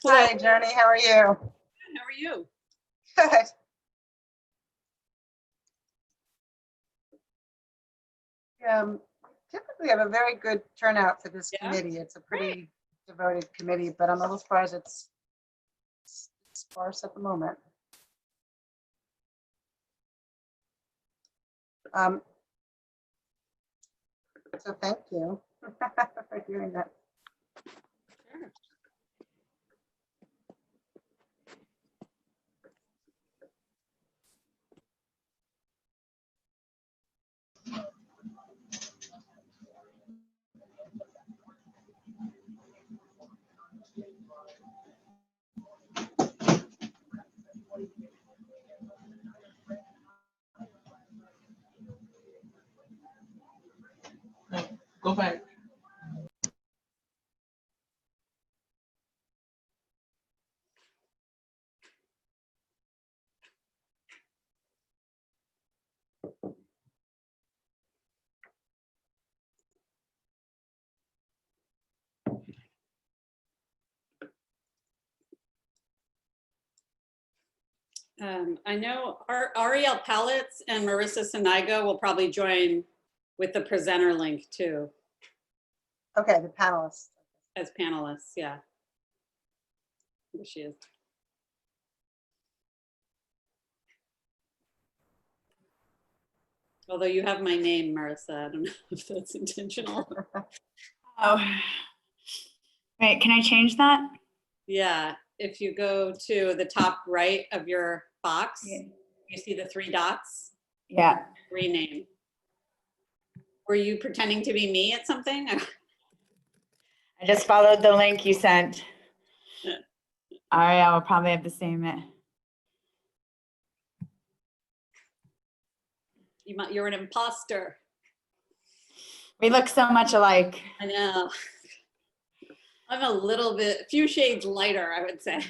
Hi, Joni. How are you? How are you? Good. Typically have a very good turnout for this committee. It's a pretty devoted committee, but I'm a little surprised it's sparse at the moment. So thank you for doing that. Go back. I know Ariel Pellets and Marissa Sinigo will probably join with the presenter link too, Okay, the panelists. as panelists, yeah. There she is. Although you have my name, Marissa, I don't know if that's intentional. Oh, wait, can I change that? Yeah, if you go to the top right of your box, Yeah. you see the 3 dots, Yeah. rename. Were you pretending to be me at something? I just followed the link you sent. Yeah. Aria will probably have the same. You're an imposter. We look so much alike. I know. I'm a few shades lighter, I would say.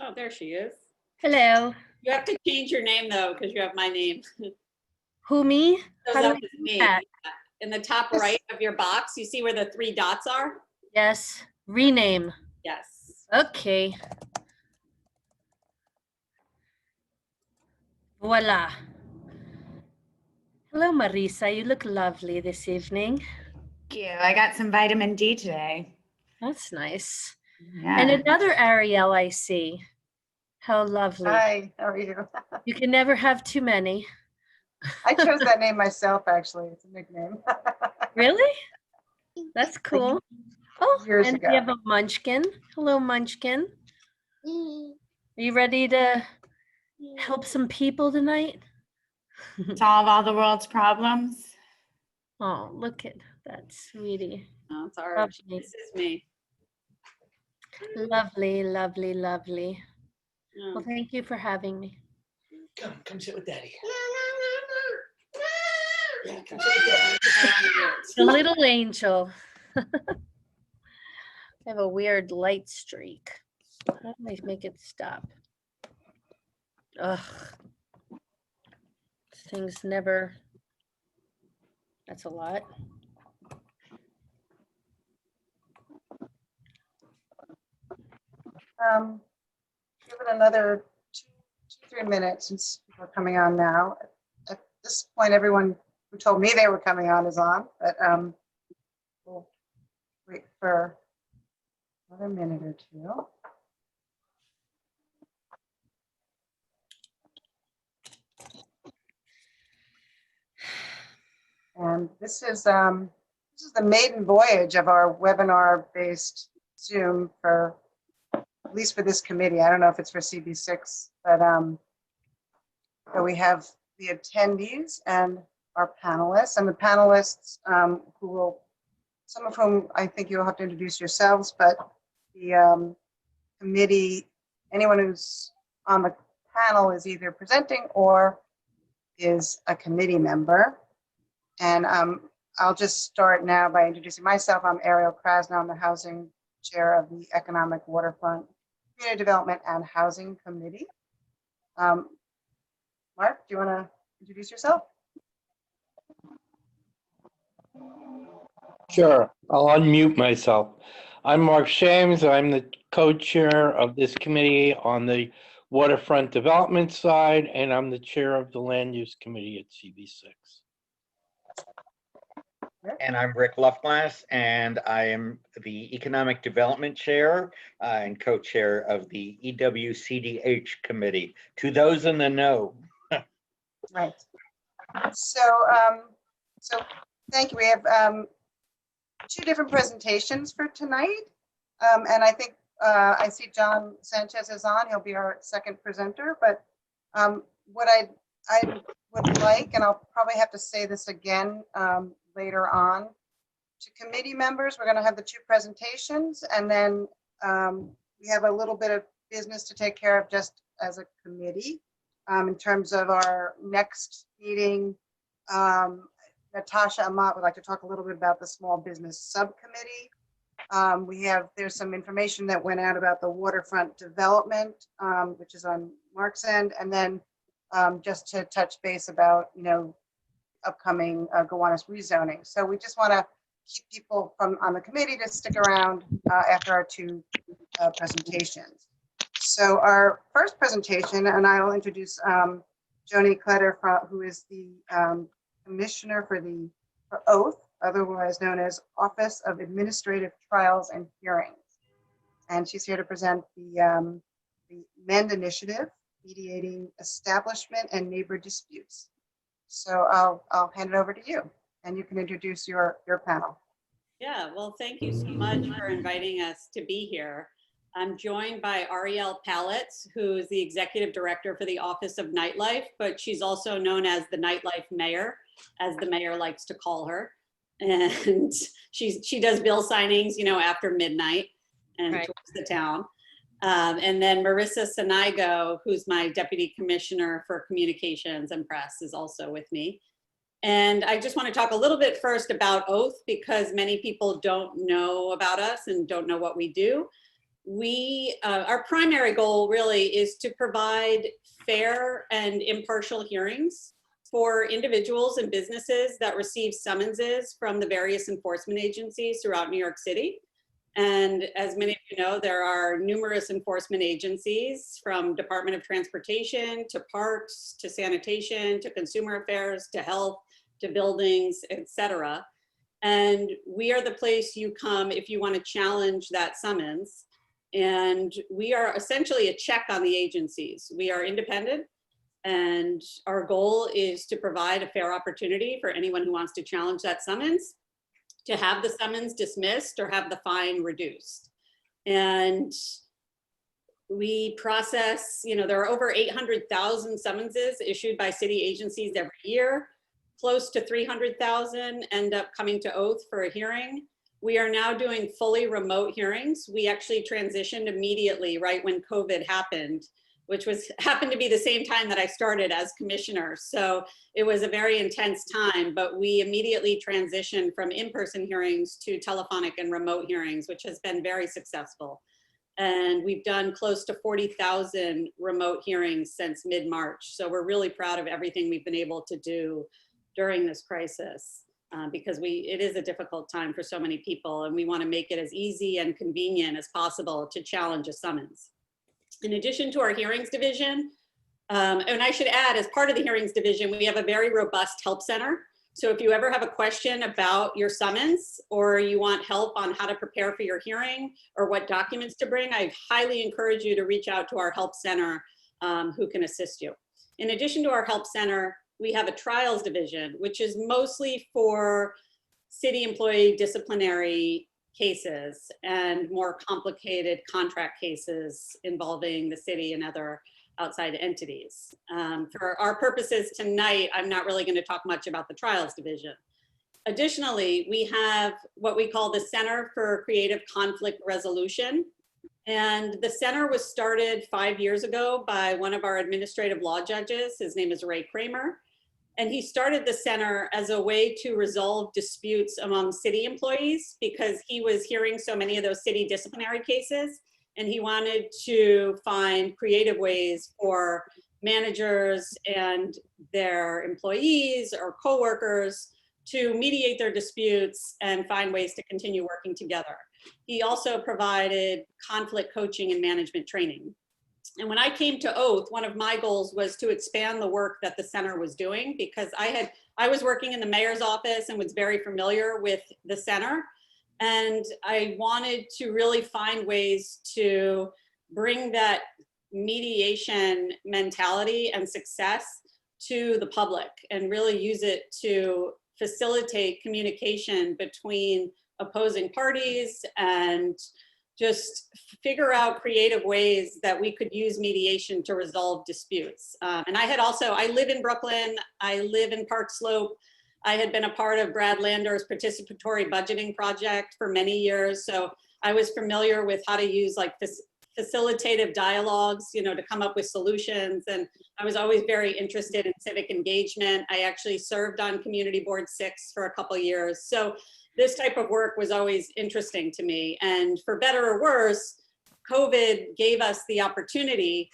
Oh, there she is. Hello. You have to change your name though, because you have my name. Who, me? Shows How do up I as do me. that? In the top right of your box, you see where the 3 dots are? Yes. Rename. Yes. Okay. Voila. Hello, Marisa. You look lovely this evening. Thank you. I got some vitamin D today. That's nice. Yeah. And another Ariel I see. How lovely. Hi, how are you? You can never have too many. I chose that name myself, actually. It's a nickname. Really? That's cool. Oh, Years and ago. we have a Munchkin. Hello, Munchkin. Are you ready to help some people tonight? Solve all the world's problems. Oh, look at that, sweetie. No, it's all right. Lovely. This is me. Lovely, lovely, lovely. Oh. Well, thank you for having me. Come sit with daddy. Yeah, come sit with daddy. The little angel. I have a weird light streak. How do I make it stop? Ugh. Things never. That's a lot. Give it another 2-3 minutes since we're coming on now. At this point, everyone who told me they were coming on is on, but we'll wait for another minute or 2. And this is the maiden voyage of our webinar-based Zoom for, at least for this committee. I don't know if it's for CB6, but so we have the attendees and our panelists, and the panelists who will, some of whom I think you'll have to introduce yourselves, but the committee, anyone who's on the panel is either presenting or is a committee member. And I'll just start now by introducing myself. I'm Ariel Krasnow. I'm the Housing Chair of the Economic Waterfront Community Development and Housing Committee. Mark, do you want to introduce yourself? Sure, I'll unmute myself. I'm Mark Shames. I'm the co-chair of this committee on the waterfront development side, and I'm the chair of the land use committee at CB6. And I'm Rick Luftglass, and I am the Economic Development Chair and co-chair of the EWCDH Committee. To those in the know. Right. So, so thank you. We have two different presentations for tonight. And I think I see John Sanchez is on. He'll be our second presenter. But what I would like, and I'll probably have to say this again later on, to committee members, we're going to have the two presentations, and then we have a little bit of business to take care of just as a committee. In terms of our next meeting, Natasha Amat would like to talk a little bit about the small business subcommittee. There's some information that went out about the waterfront development, which is on Mark's end, and then just to touch base about, upcoming Gowanus rezoning. So we just want to keep people on the committee to stick around after our two presentations. So our first presentation, and I will introduce Joni Kletter, who is the commissioner for Oath, otherwise known as Office of Administrative Trials and Hearings. And she's here to present the MEND initiative, mediating establishment and neighbor disputes. So I'll hand it over to you, and you can introduce your panel. Yeah, well, thank you so much for inviting us to be here. I'm joined by Ariel Palitz, who is the executive director for the Office of Nightlife, but she's also known as the Nightlife Mayor, as the mayor likes to call her. And she does bill signings, after midnight and Right. tours the town. And then Marissa Sinigo, who's my deputy commissioner for communications and press, is also with me. And I just want to talk a little bit first about Oath, because many people don't know about us and don't know what we do. Our primary goal really is to provide fair and impartial hearings for individuals and businesses that receive summonses from the various enforcement agencies throughout New York City. And as many of you know, there are numerous enforcement agencies, from Department of Transportation to parks to sanitation to consumer affairs to health to buildings, etc. And we are the place you come if you want to challenge that summons. And we are essentially a check on the agencies. We are independent, and our goal is to provide a fair opportunity for anyone who wants to challenge that summons to have the summons dismissed or have the fine reduced. And we process, there are over 800,000 summonses issued by city agencies every year. Close to 300,000 end up coming to Oath for a hearing. We are now doing fully remote hearings. We actually transitioned immediately right when COVID happened, which happened to be the same time that I started as commissioner. So it was a very intense time, but we immediately transitioned from in-person hearings to telephonic and remote hearings, which has been very successful. And we've done close to 40,000 remote hearings since mid-March. So we're really proud of everything we've been able to do during this crisis, because it is a difficult time for so many people, and we want to make it as easy and convenient as possible to challenge a summons. In addition to our hearings division, and I should add, as part of the hearings division, we have a very robust help center. So if you ever have a question about your summons, or you want help on how to prepare for your hearing or what documents to bring, I highly encourage you to reach out to our help center who can assist you. In addition to our help center, we have a trials division, which is mostly for city employee disciplinary cases and more complicated contract cases involving the city and other outside entities. For our purposes tonight, I'm not really going to talk much about the trials division. Additionally, we have what we call the Center for Creative Conflict Resolution, And the center was started 5 years ago by one of our administrative law judges. His name is Ray Kramer. And he started the center as a way to resolve disputes among city employees because he was hearing so many of those city disciplinary cases. And he wanted to find creative ways for managers and their employees or coworkers to mediate their disputes and find ways to continue working together. He also provided conflict coaching and management training. And when I came to Oath, one of my goals was to expand the work that the center was doing because I was working in the mayor's office and was very familiar with the center. And I wanted to really find ways to bring that mediation mentality and success to the public and really use it to facilitate communication between opposing parties and just figure out creative ways that we could use mediation to resolve disputes. And I live in Brooklyn, I live in Park Slope. I had been a part of Brad Lander's participatory budgeting project for many years. So I was familiar with how to use like facilitative dialogues, to come up with solutions. And I was always very interested in civic engagement. I actually served on Community Board 6 for a couple of years. So this type of work was always interesting to me. And for better or worse, COVID gave us the opportunity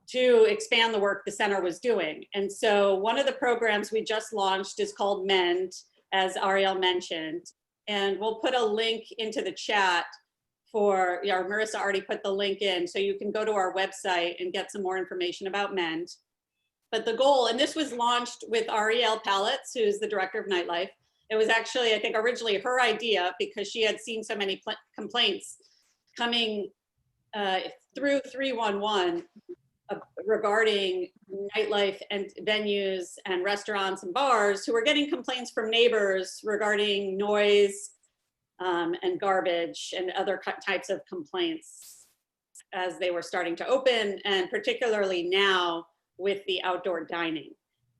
to expand the work the center was doing. And so one of the programs we just launched is called MEND, as Ariel mentioned. And we'll put a link into the chat Marissa already put the link in, so you can go to our website and get some more information about MEND. But the goal, and this was launched with Ariel Palitz, who's the director of nightlife. It was actually, I think, originally her idea because she had seen so many complaints coming through 311 regarding nightlife and venues and restaurants and bars who were getting complaints from neighbors regarding noise and garbage and other types of complaints as they were starting to open, and particularly now with the outdoor dining.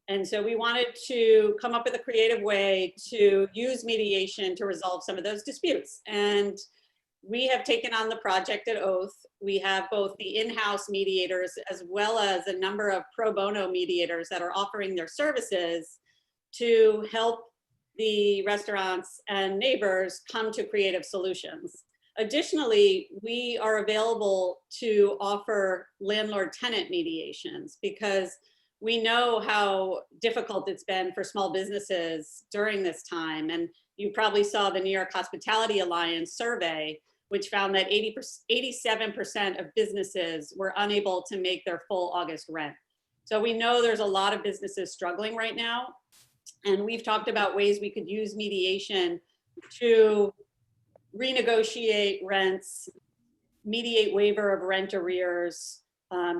And so we wanted to come up with a creative way to use mediation to resolve some of those disputes. And we have taken on the project at Oath. We have both the in-house mediators as well as a number of pro bono mediators that are offering their services to help the restaurants and neighbors come to creative solutions. Additionally, we are available to offer landlord-tenant mediations because we know how difficult it's been for small businesses during this time. And you probably saw the New York Hospitality Alliance survey, which found that 87% of businesses were unable to make their full August rent. So we know there's a lot of businesses struggling right now. And we've talked about ways we could use mediation to renegotiate rents, mediate waiver of rent arrears,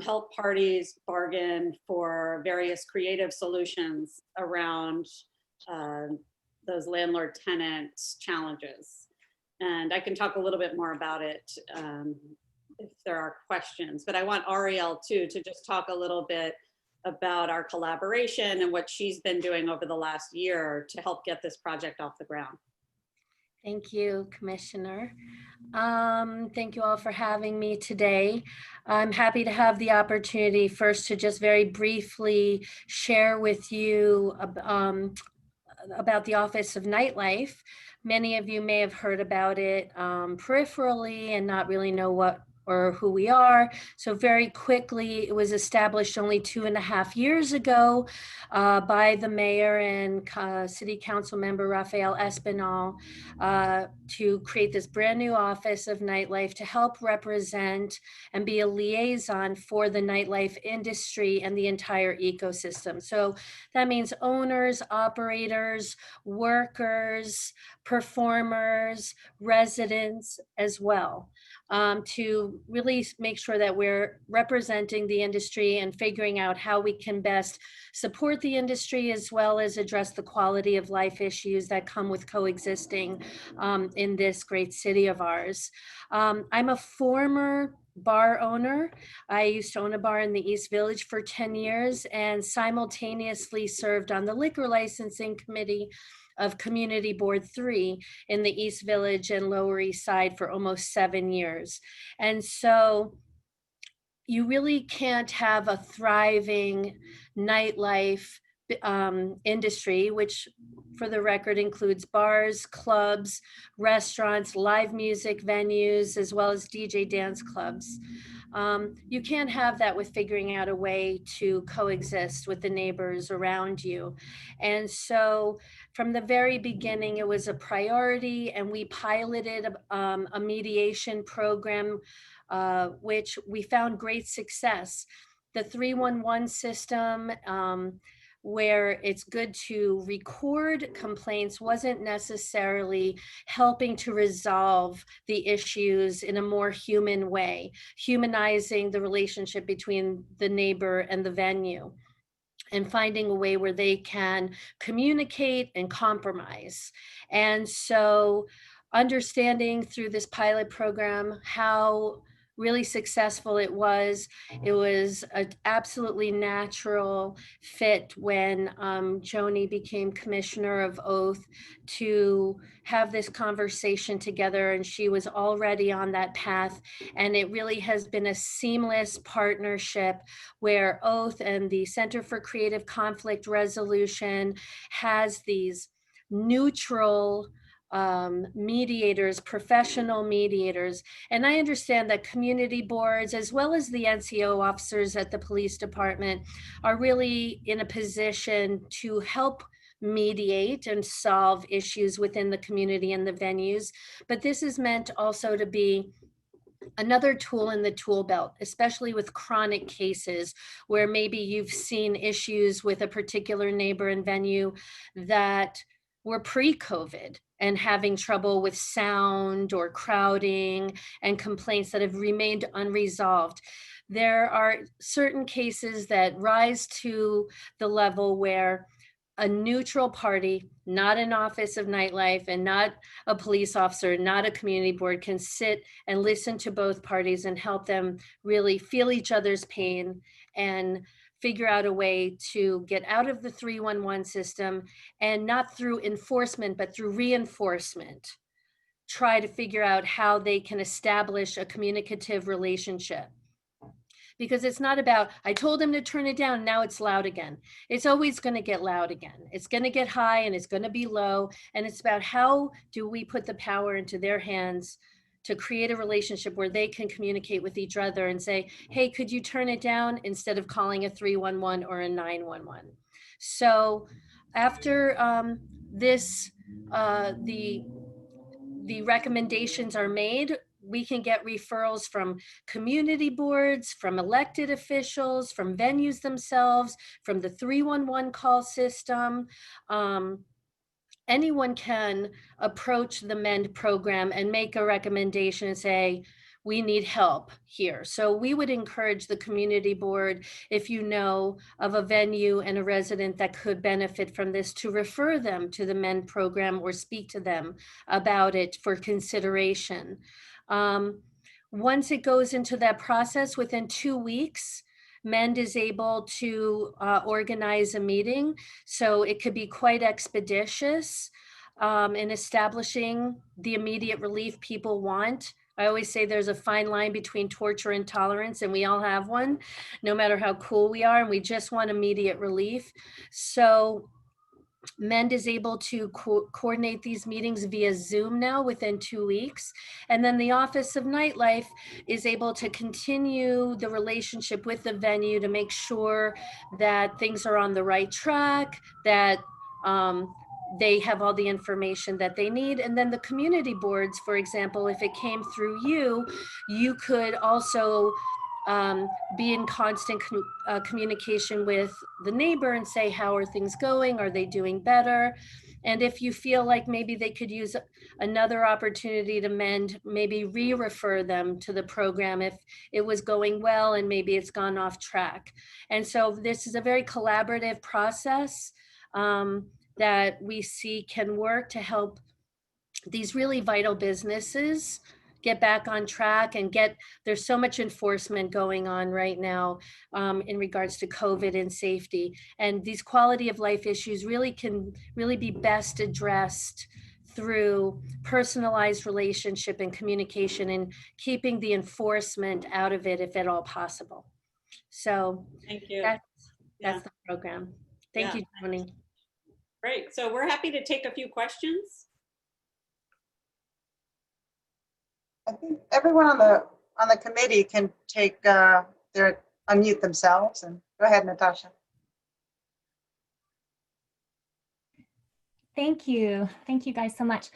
help parties bargain for various creative solutions around those landlord-tenant challenges. And I can talk a little bit more about it if there are questions, but I want Ariel too to just talk a little bit about our collaboration and what she's been doing over the last year to help get this project off the ground. Thank you, Commissioner. Thank you all for having me today. I'm happy to have the opportunity first to just very briefly share with you about the Office of Nightlife. Many of you may have heard about it peripherally and not really know what or who we are. So very quickly, it was established only 2.5 years ago by the mayor and city council member Rafael Espinal to create this brand new Office of Nightlife to help represent and be a liaison for the nightlife industry and the entire ecosystem. So that means owners, operators, workers, performers, residents as well. To really make sure that we're representing the industry and figuring out how we can best support the industry as well as address the quality of life issues that come with coexisting in this great city of ours. I'm a former bar owner. I used to own a bar in the East Village for 10 years and simultaneously served on the liquor licensing committee of Community Board 3 in the East Village and Lower East Side for almost 7 years. And so you really can't have a thriving nightlife industry, which for the record includes bars, clubs, restaurants, live music venues, as well as DJ dance clubs. You can't have that with figuring out a way to coexist with the neighbors around you. And so from the very beginning, it was a priority, and we piloted a mediation program, which we found great success. The 311 system, where it's good to record complaints, wasn't necessarily helping to resolve the issues in a more human way, humanizing the relationship between the neighbor and the venue, and finding a way where they can communicate and compromise. And so understanding through this pilot program how really successful it was an absolutely natural fit when Joni became Commissioner of Oath to have this conversation together, and she was already on that path. And it really has been a seamless partnership where Oath and the Center for Creative Conflict Resolution has these neutral mediators, professional mediators. And I understand that community boards, as well as the NCO officers at the police department, are really in a position to help mediate and solve issues within the community and the venues. But this is meant also to be another tool in the tool belt, especially with chronic cases where maybe you've seen issues with a particular neighbor and venue that were pre-COVID and having trouble with sound or crowding and complaints that have remained unresolved. There are certain cases that rise to the level where a neutral party, not an office of nightlife and not a police officer, not a community board, can sit and listen to both parties and help them really feel each other's pain and figure out a way to get out of the 311 system, and not through enforcement, but through reinforcement, try to figure out how they can establish a communicative relationship. Because it's not about, I told him to turn it down, now it's loud again. It's always going to get loud again. It's going to get high and it's going to be low. And it's about how do we put the power into their hands to create a relationship where they can communicate with each other and say, hey, could you turn it down, instead of calling a 311 or a 911. So after the recommendations are made, we can get referrals from community boards, from elected officials, from venues themselves, from the 311 call system. Anyone can approach the MEND program and make a recommendation and say, we need help here. So we would encourage the community board, if you know of a venue and a resident that could benefit from this, to refer them to the MEND program or speak to them about it for consideration. Once it goes into that process, within 2 weeks, MEND is able to organize a meeting. So it could be quite expeditious in establishing the immediate relief people want. I always say there's a fine line between torture and tolerance, and we all have one, no matter how cool we are, and we just want immediate relief. So MEND is able to coordinate these meetings via Zoom now within 2 weeks. And then the Office of Nightlife is able to continue the relationship with the venue to make sure that things are on the right track, that they have all the information that they need. And then the community boards, for example, if it came through you, you could also be in constant communication with the neighbor and say, how are things going? Are they doing better? And if you feel like maybe they could use another opportunity to mend, maybe re-refer them to the program if it was going well and maybe it's gone off track. And so this is a very collaborative process that we see can work to help these really vital businesses get back on track and there's so much enforcement going on right now in regards to COVID and safety. And these quality of life issues can be best addressed through personalized relationship and communication and keeping the enforcement out of it if at all possible. So Thank you. that's the program. Thank you, Joni. Great. So we're happy to take a few questions. I think everyone on the committee can take unmute themselves, and go ahead, Natasha. Thank you. Thank you guys so much.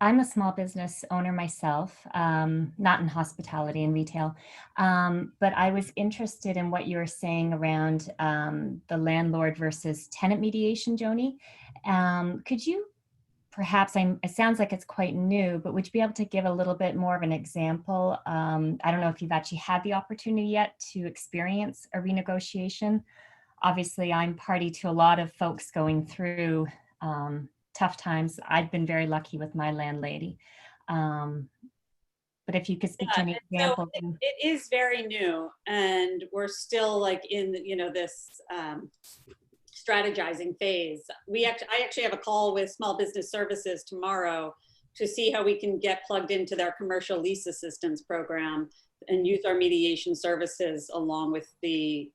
I'm a small business owner myself, not in hospitality and retail, but I was interested in what you were saying around the landlord versus tenant mediation, Joni. Could you perhaps, it sounds like it's quite new, but would you be able to give a little bit more of an example? I don't know if you've actually had the opportunity yet to experience a renegotiation. Obviously, I'm party to a lot of folks going through tough times. I've been very lucky with my landlady. But if you could speak to any examples. So it is very new, and we're still like in, this strategizing phase. I actually have a call with Small Business Services tomorrow to see how we can get plugged into their commercial lease assistance program and use our mediation services along with the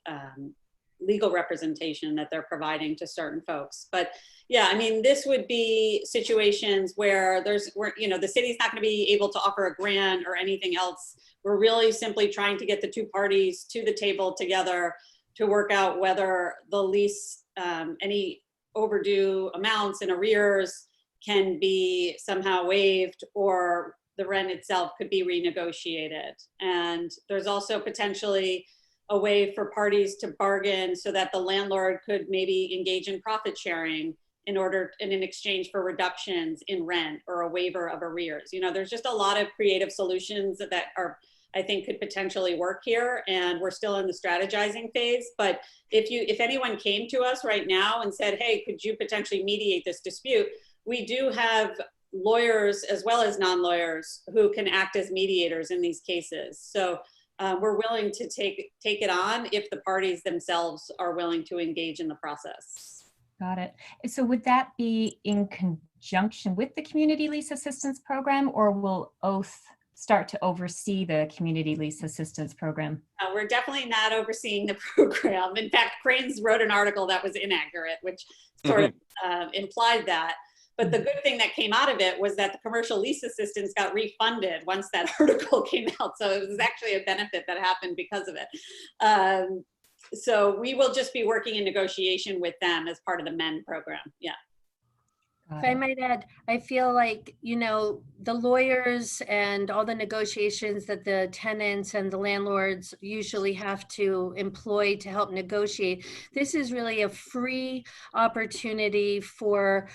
legal representation that they're providing to certain folks. But yeah, I mean, this would be situations where the city's not going to be able to offer a grant or anything else. We're really simply trying to get the two parties to the table together to work out whether the lease, any overdue amounts and arrears can be somehow waived, or the rent itself could be renegotiated. And there's also potentially a way for parties to bargain so that the landlord could maybe engage in profit sharing in exchange for reductions in rent or a waiver of arrears. There's just a lot of creative solutions that I think could potentially work here, and we're still in the strategizing phase. But if anyone came to us right now and said, hey, could you potentially mediate this dispute? We do have lawyers as well as non-lawyers who can act as mediators in these cases. So we're willing to take it on if the parties themselves are willing to engage in the process. Got it. So would that be in conjunction with the Community Lease Assistance Program, or will Oath start to oversee the Community Lease Assistance Program? We're definitely not overseeing the program. In fact, Cranes wrote an article that was inaccurate, which sort of implied that. But the good thing that came out of it was that the commercial lease assistance got refunded once that article came out. So it was actually a benefit that happened because of it. So we will just be working in negotiation with them as part of the MEN program. Yeah. If I might add, I feel like, the lawyers and all the negotiations that the tenants and the landlords usually have to employ to help negotiate, this is really a free opportunity for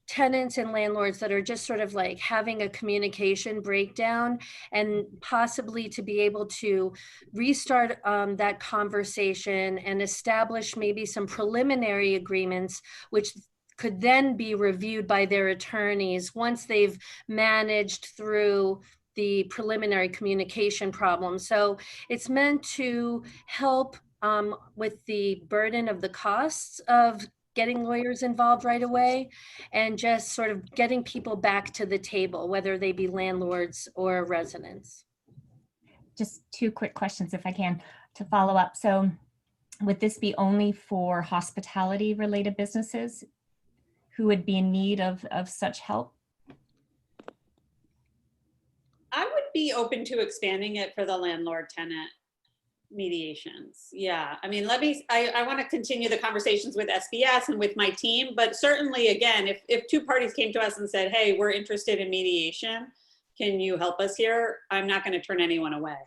tenants and landlords that are just sort of like having a communication breakdown, and possibly to be able to restart that conversation and establish maybe some preliminary agreements, which could then be reviewed by their attorneys once they've managed through the preliminary communication problem. So it's meant to help with the burden of the costs of getting lawyers involved right away, and just sort of getting people back to the table, whether they be landlords or residents. Just two quick questions, if I can, to follow up. So would this be only for hospitality related businesses who would be in need of such help? I would be open to expanding it for the landlord tenant mediations. Yeah, I mean, I want to continue the conversations with SBS and with my team, but certainly, again, if two parties came to us and said, hey, we're interested in mediation, can you help us here? I'm not going to turn anyone away.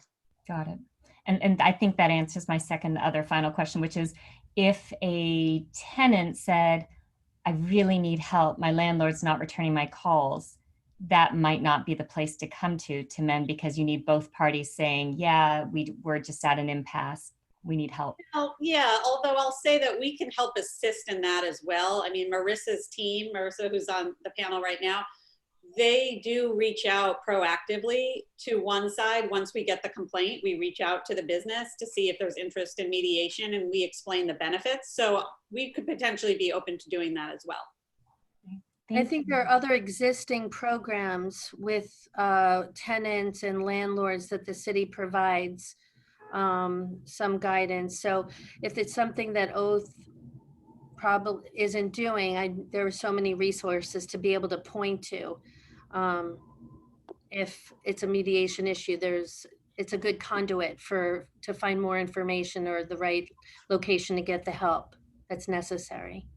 Got it. And I think that answers my other final question, which is, if a tenant said, I really need help, my landlord's not returning my calls, that might not be the place to come to MEN, because you need both parties saying, yeah, we're just at an impasse, we need help. Oh, yeah, although I'll say that we can help assist in that as well. I mean, Marissa, who's on the panel right now, they do reach out proactively to one side. Once we get the complaint, we reach out to the business to see if there's interest in mediation, and we explain the benefits. So we could potentially be open to doing that as well. I think there are other existing programs with tenants and landlords that the city provides some guidance. So if it's something that Oath probably isn't doing, there are so many resources to be able to point to. If it's a mediation issue, it's a good conduit to find more information or the right location to get the help that's necessary.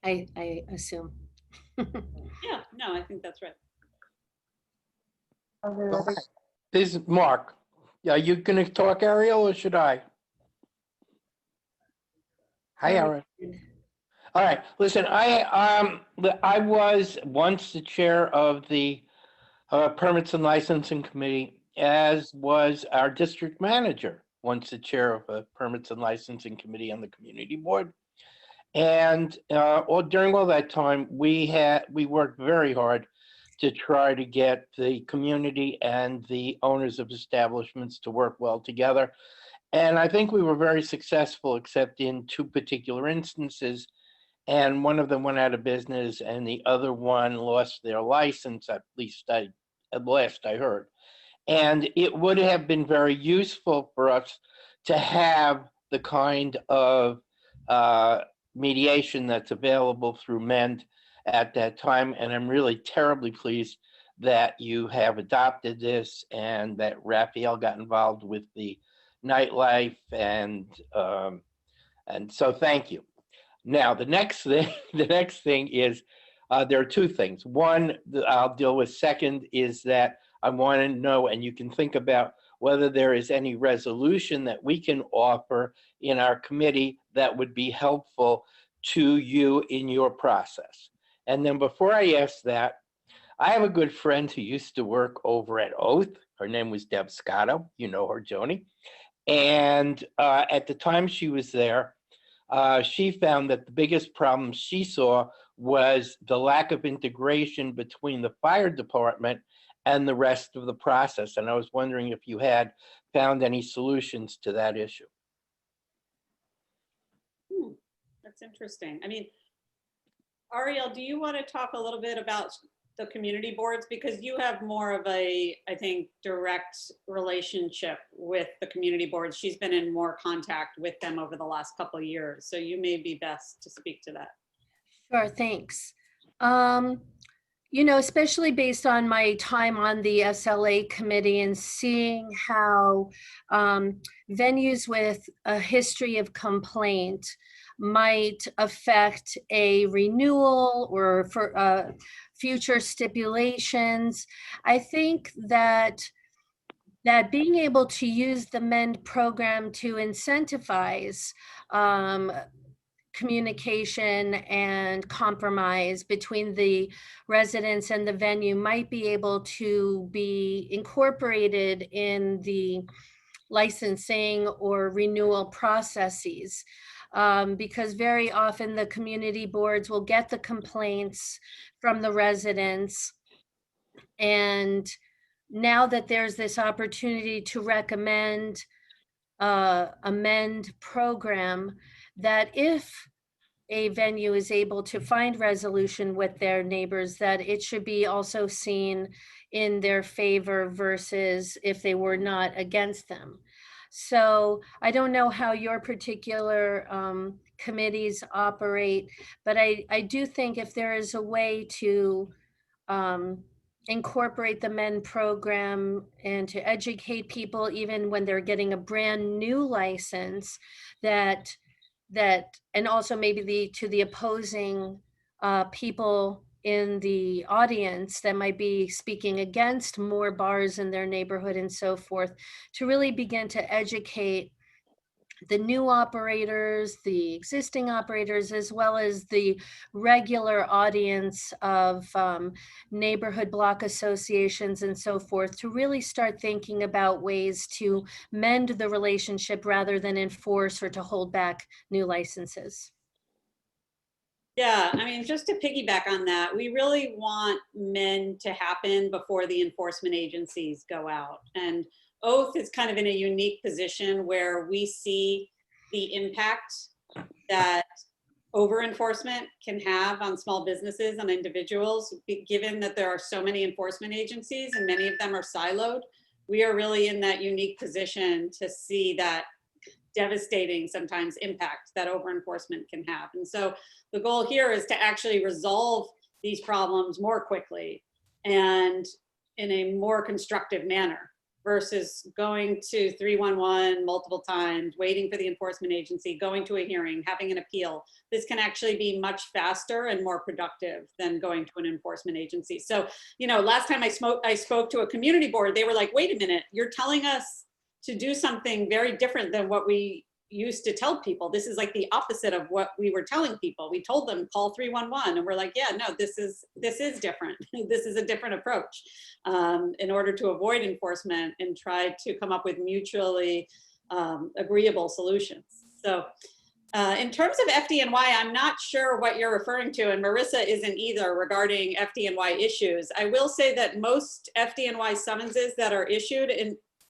I assume. Yeah, no, I think that's right. Are there other- This is Mark. Are you going to talk, Ariel, or should I? Hi, Aaron. All right, listen, I was once the chair of the Permits and Licensing Committee, as was our district manager, once the chair of a Permits and Licensing Committee on the Community Board. And during all that time, we worked very hard to try to get the community and the owners of establishments to work well together. And I think we were very successful, except in two particular instances. And one of them went out of business and the other one lost their license, at last I heard. And it would have been very useful for us to have the kind of mediation that's available through MEND at that time. And I'm really terribly pleased that you have adopted this and that Raphael got involved with the nightlife, and so thank you. Now, the next thing is there are two things. One that I'll deal with second is that I want to know, and you can think about whether there is any resolution that we can offer in our committee that would be helpful to you in your process. And then before I ask that, I have a good friend who used to work over at Oath. Her name was Deb Scotto. You know her, Joni. And at the time she was there, she found that the biggest problem she saw was the lack of integration between the fire department and the rest of the process. And I was wondering if you had found any solutions to that issue. That's interesting. I mean, Ariel, do you want to talk a little bit about the community boards? Because you have more of a, I think, direct relationship with the community boards. She's been in more contact with them over the last couple of years. So you may be best to speak to that. Sure, thanks. You know, especially based on my time on the SLA committee and seeing how venues with a history of complaint might affect a renewal or for future stipulations. I think that being able to use the MEND program to incentivize communication and compromise between the residents and the venue might be able to be incorporated in the licensing or renewal processes. Because very often the community boards will get the complaints from the residents. And now that there's this opportunity to recommend a MEND program, that if a venue is able to find resolution with their neighbors, that it should be also seen in their favor versus if they were not against them. So I don't know how your particular committees operate, but I do think if there is a way to incorporate the MEND program and to educate people even when they're getting a brand new license, that and also maybe to the opposing people in the audience that might be speaking against more bars in their neighborhood and so forth, to really begin to educate the new operators, the existing operators, as well as the regular audience of neighborhood block associations and so forth, to really start thinking about ways to mend the relationship rather than enforce or to hold back new licenses. Yeah, I mean, just to piggyback on that, we really want men to happen before the enforcement agencies go out. And Oath is kind of in a unique position where we see the impact that over enforcement can have on small businesses and individuals, given that there are so many enforcement agencies and many of them are siloed. We are really in that unique position to see that devastating sometimes impact that over enforcement can have. And so the goal here is to actually resolve these problems more quickly and in a more constructive manner versus going to 311 multiple times, waiting for the enforcement agency, going to a hearing, having an appeal. This can actually be much faster and more productive than going to an enforcement agency. So, you know, last time I spoke to a community board, they were like, wait a minute, you're telling us to do something very different than what we used to tell people. This is like the opposite of what we were telling people. We told them call 311 and we're like, yeah, no, this is different. This is a different approach in order to avoid enforcement and try to come up with mutually agreeable solutions. So in terms of FDNY, I'm not sure what you're referring to, and Marissa isn't either regarding FDNY issues. I will say that most FDNY summonses that are issued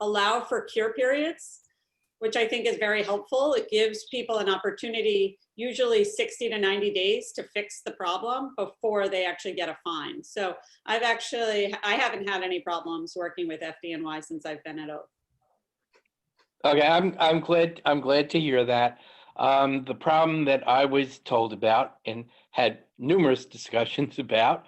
allow for cure periods, which I think is very helpful. It gives people an opportunity, usually 60 to 90 days, to fix the problem before they actually get a fine. So I haven't had any problems working with FDNY since I've been at Oath. Okay, I'm glad to hear that. The problem that I was told about and had numerous discussions about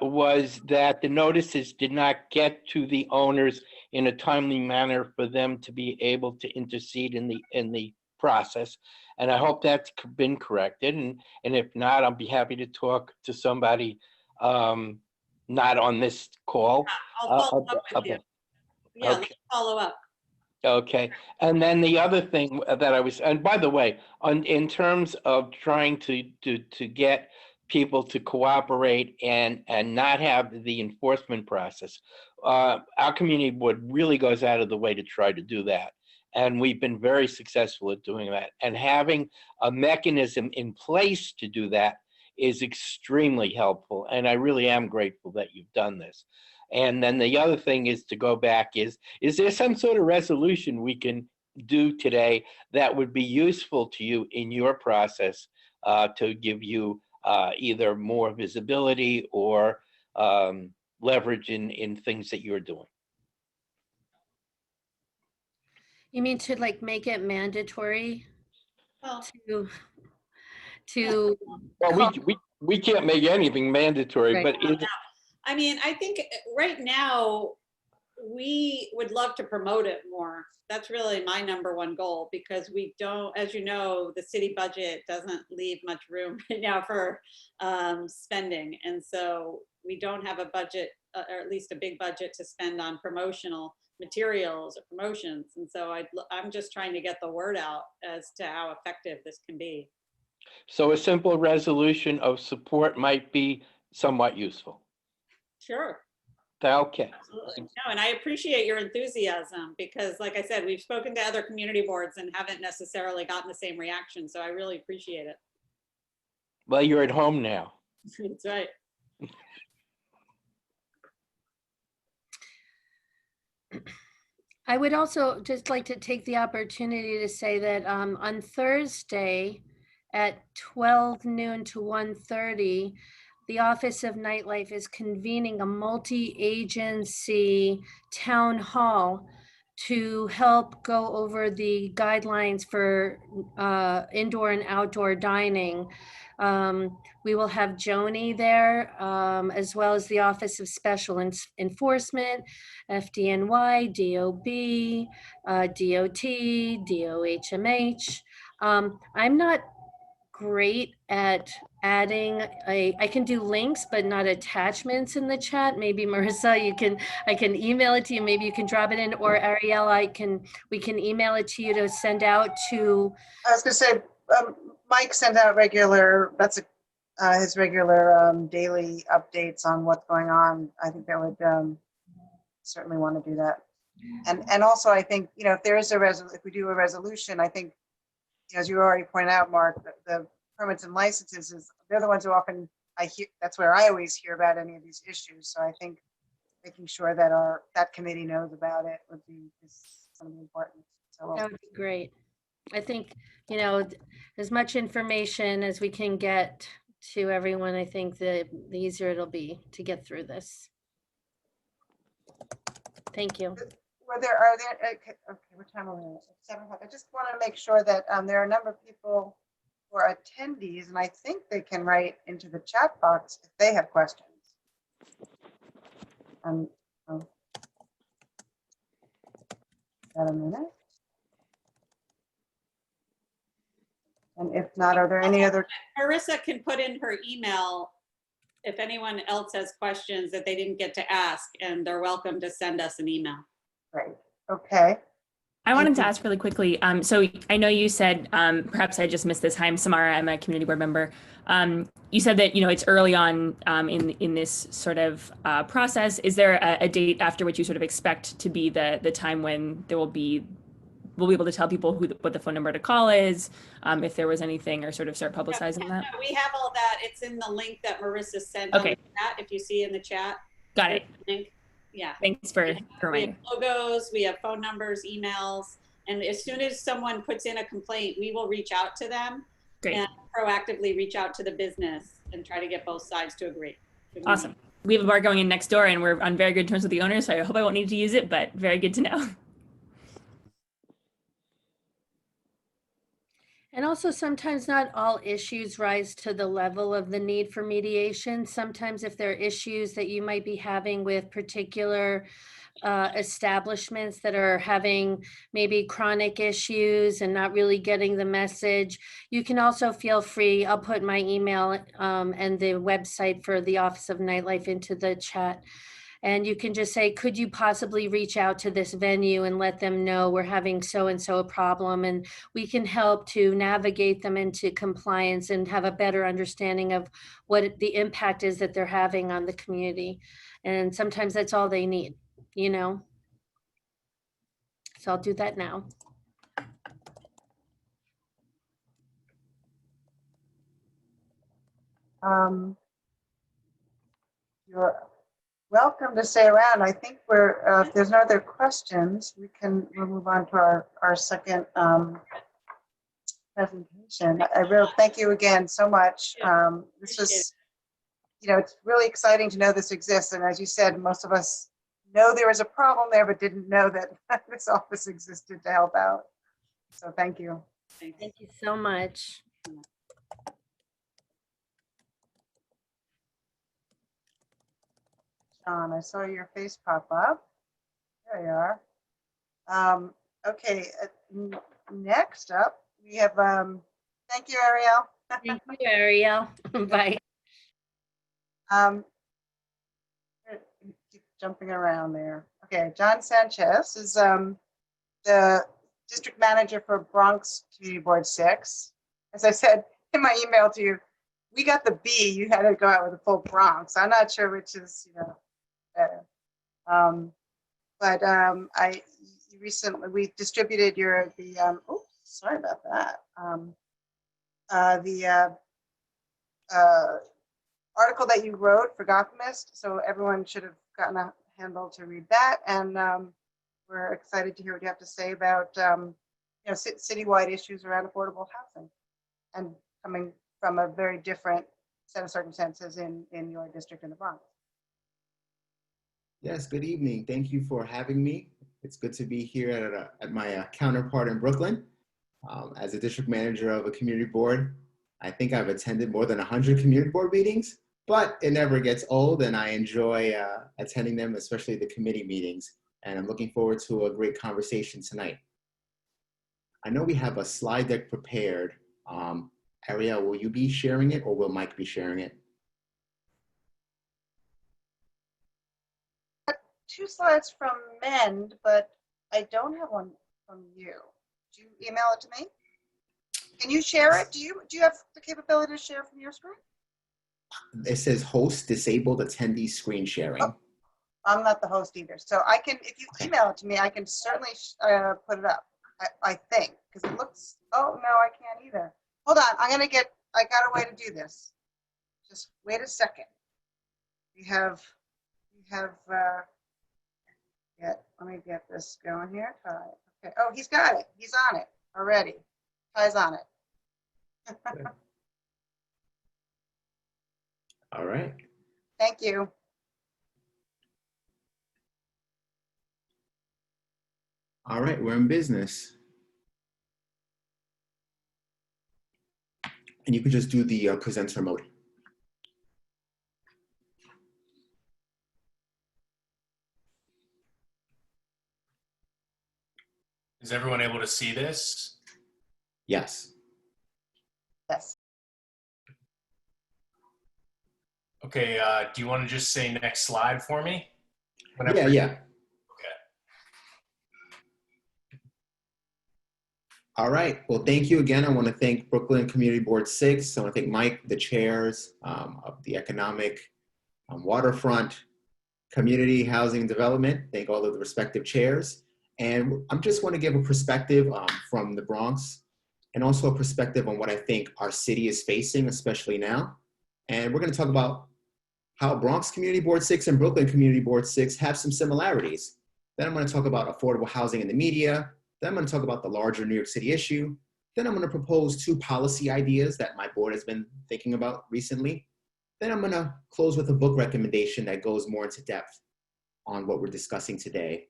was that the notices did not get to the owners in a timely manner for them to be able to intercede in the process. And I hope that's been corrected. And if not, I'll be happy to talk to somebody not on this call. I'll follow up with you. Yeah, Okay. let's follow up. Okay, and then the other thing that I was, and by the way, in terms of trying to get people to cooperate and not have the enforcement process, our community board really goes out of the way to try to do that. And we've been very successful at doing that. And having a mechanism in place to do that is extremely helpful. And I really am grateful that you've done this. And then the other thing is to go back is there some sort of resolution we can do today that would be useful to you in your process to give you either more visibility or leverage in things that you're doing? You mean to like make it mandatory Well, to Well, we can't make anything mandatory, Right. but is it, I mean, I think right now we would love to promote it more. That's really my number one goal, because we don't, as you know, the city budget doesn't leave much room right now for spending. And so we don't have a budget, or at least a big budget, to spend on promotional materials or promotions. And so I'm just trying to get the word out as to how effective this can be. so a simple resolution of support might be somewhat useful. Sure. Okay. Absolutely. No, and I appreciate your enthusiasm, because like I said, we've spoken to other community boards and haven't necessarily gotten the same reaction. So I really appreciate it. Well, you're at home now. That's right. I would also just like to take the opportunity to say that on Thursday at 12 noon to 1:30, the Office of Nightlife is convening a multi-agency town hall to help go over the guidelines for indoor and outdoor dining. We will have Joni there, as well as the Office of Special Enforcement, FDNY, DOB, DOT, DOHMH. I'm not great at adding I can do links but not attachments in the chat. Maybe Marissa, I can email it to you, maybe you can drop it in, or Ariel, we can email it to you to send out to. I was gonna say, Mike sent out regular, his regular daily updates on what's going on. I think that would certainly want to do that. And also, I think, if there is if we do a resolution, I think, as you already pointed out, Mark, the permits and licenses is, they're the ones who often, that's where I always hear about any of these issues. So I think making sure that that committee knows about it is something important. So That would be great. I think, as much information as we can get to everyone, I think the easier it'll be to get through this. Thank you. are there, okay, what time are we at? 7 o'clock. I just want to make sure that there are a number of people who are attendees, and I think they can write into the chat box if they have questions. Got a minute? And if not, are there any other? Marissa can put in her email if anyone else has questions that they didn't get to ask, and they're welcome to send us an email. Great. Okay. I wanted to ask really quickly. So I know you said, perhaps I just missed this. Hi, I'm Samara. I'm a community board member. You said that, it's early on in this sort of process. Is there a date after which you sort of expect to be the time when we'll be able to tell people what the phone number to call is, if there was anything, or sort of start publicizing that? No, we have all that. It's in the link that Marissa sent Okay. on the chat. If you see in the chat. Got it. Link. Yeah. Thanks for We have reminding. logos, we have phone numbers, emails, and as soon as someone puts in a complaint, we will reach out to them. Great. And proactively reach out to the business and try to get both sides to agree. Awesome. We have a bar going in next door and we're on very good terms with the owner, so I hope I won't need to use it, but very good to know. And also, sometimes not all issues rise to the level of the need for mediation. Sometimes if there are issues that you might be having with particular establishments that are having maybe chronic issues and not really getting the message, you can also feel free. I'll put my email and the website for the Office of Nightlife into the chat. And you can just say, could you possibly reach out to this venue and let them know we're having so-and-so a problem, and we can help to navigate them into compliance and have a better understanding of what the impact is that they're having on the community. And sometimes that's all they need, So I'll do that now. You're welcome to stay around. I think if there's no other questions, we'll move on to our second presentation. I really thank you again so much. This was, it's really exciting to know this exists. And as you said, most of us know there was a problem there, but didn't know that this office existed to help out. So thank you. Thank you so much. John, I saw your face pop up. There you are. Okay, next up, we have, thank you, Ariel. Thank you, Ariel. Bye. Keep jumping around there. Okay, John Sanchez is the District Manager for Bronx Community Board 6. As I said in my email to you, we got the B, you had to go out with the full Bronx. I'm not sure which is, better. We distributed sorry about that. Article that you wrote for Gothamist, so everyone should have gotten a handle to read that, and we're excited to hear what you have to say about citywide issues around affordable housing, and coming from a very different set of circumstances in your district in the Bronx. Yes, good evening. Thank you for having me. It's good to be here at my counterpart in Brooklyn. As a district manager of a community board, I think I've attended more than 100 community board meetings, but it never gets old, and I enjoy attending them, especially the committee meetings. And I'm looking forward to a great conversation tonight. I know we have a slide deck prepared. Ariel, will you be sharing it, or will Mike be sharing it? 2 slides from Mend, but I don't have one from you. Do you email it to me? Can you share it? Do you have the capability to share from your screen? It says host disabled attendee screen sharing. Oh, I'm not the host either. So I can, if you email it to me, I can certainly put it up. I think, because it looks, oh no, I can't either. Hold on, I'm gonna get I got a way to do this. Just wait a second. Let me get this going here. Okay. Oh, he's got it. He's on it already. Ty's on it. All right. Thank you. All right, we're in business. And you can just do the presenter mode. Is everyone able to see this? Yes. Yes. Okay, do you want to just say next slide for me? Yeah. Okay. All right. Well, thank you again. I want to thank Brooklyn Community Board 6. I want to thank Mike, the chairs of the Economic, Waterfront, Community, Housing, and Development. Thank all of the respective chairs. And I just want to give a perspective from the Bronx and also a perspective on what I think our city is facing, especially now. And we're going to talk about how Bronx Community Board 6 and Brooklyn Community Board 6 have some similarities. Then I'm going to talk about affordable housing in the media. Then I'm going to talk about the larger New York City issue. Then I'm going to propose 2 policy ideas that my board has been thinking about recently. Then I'm going to close with a book recommendation that goes more into depth on what we're discussing today.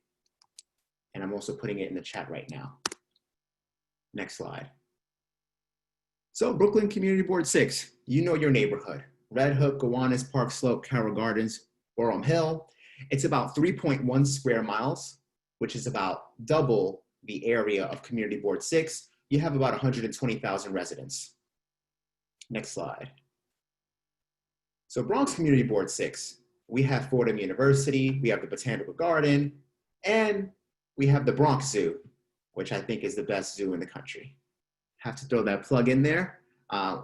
And I'm also putting it in the chat right now. Next slide. So Brooklyn Community Board 6, you know your neighborhood. Red Hook, Gowanus, Park Slope, Carroll Gardens, Borom Hill. It's about 3.1 square miles, which is about double the area of Community Board 6. You have about 120,000 residents. Next slide. So Bronx Community Board 6, we have Fordham University, we have the Botanical Garden, and we have the Bronx Zoo, which I think is the best zoo in the country. Have to throw that plug in there.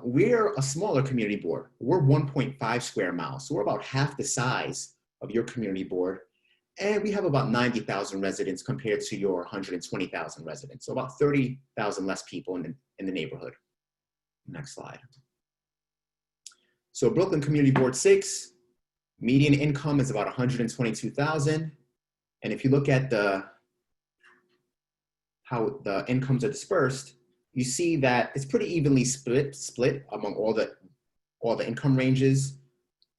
We're a smaller community board. We're 1.5 square miles, so we're about half the size of your community board. And we have about 90,000 residents compared to your 120,000 residents. So about 30,000 less people in the neighborhood. Next slide. So Brooklyn Community Board 6, median income is about 122,000. And if you look at how the incomes are dispersed, you see that it's pretty evenly split among all the income ranges.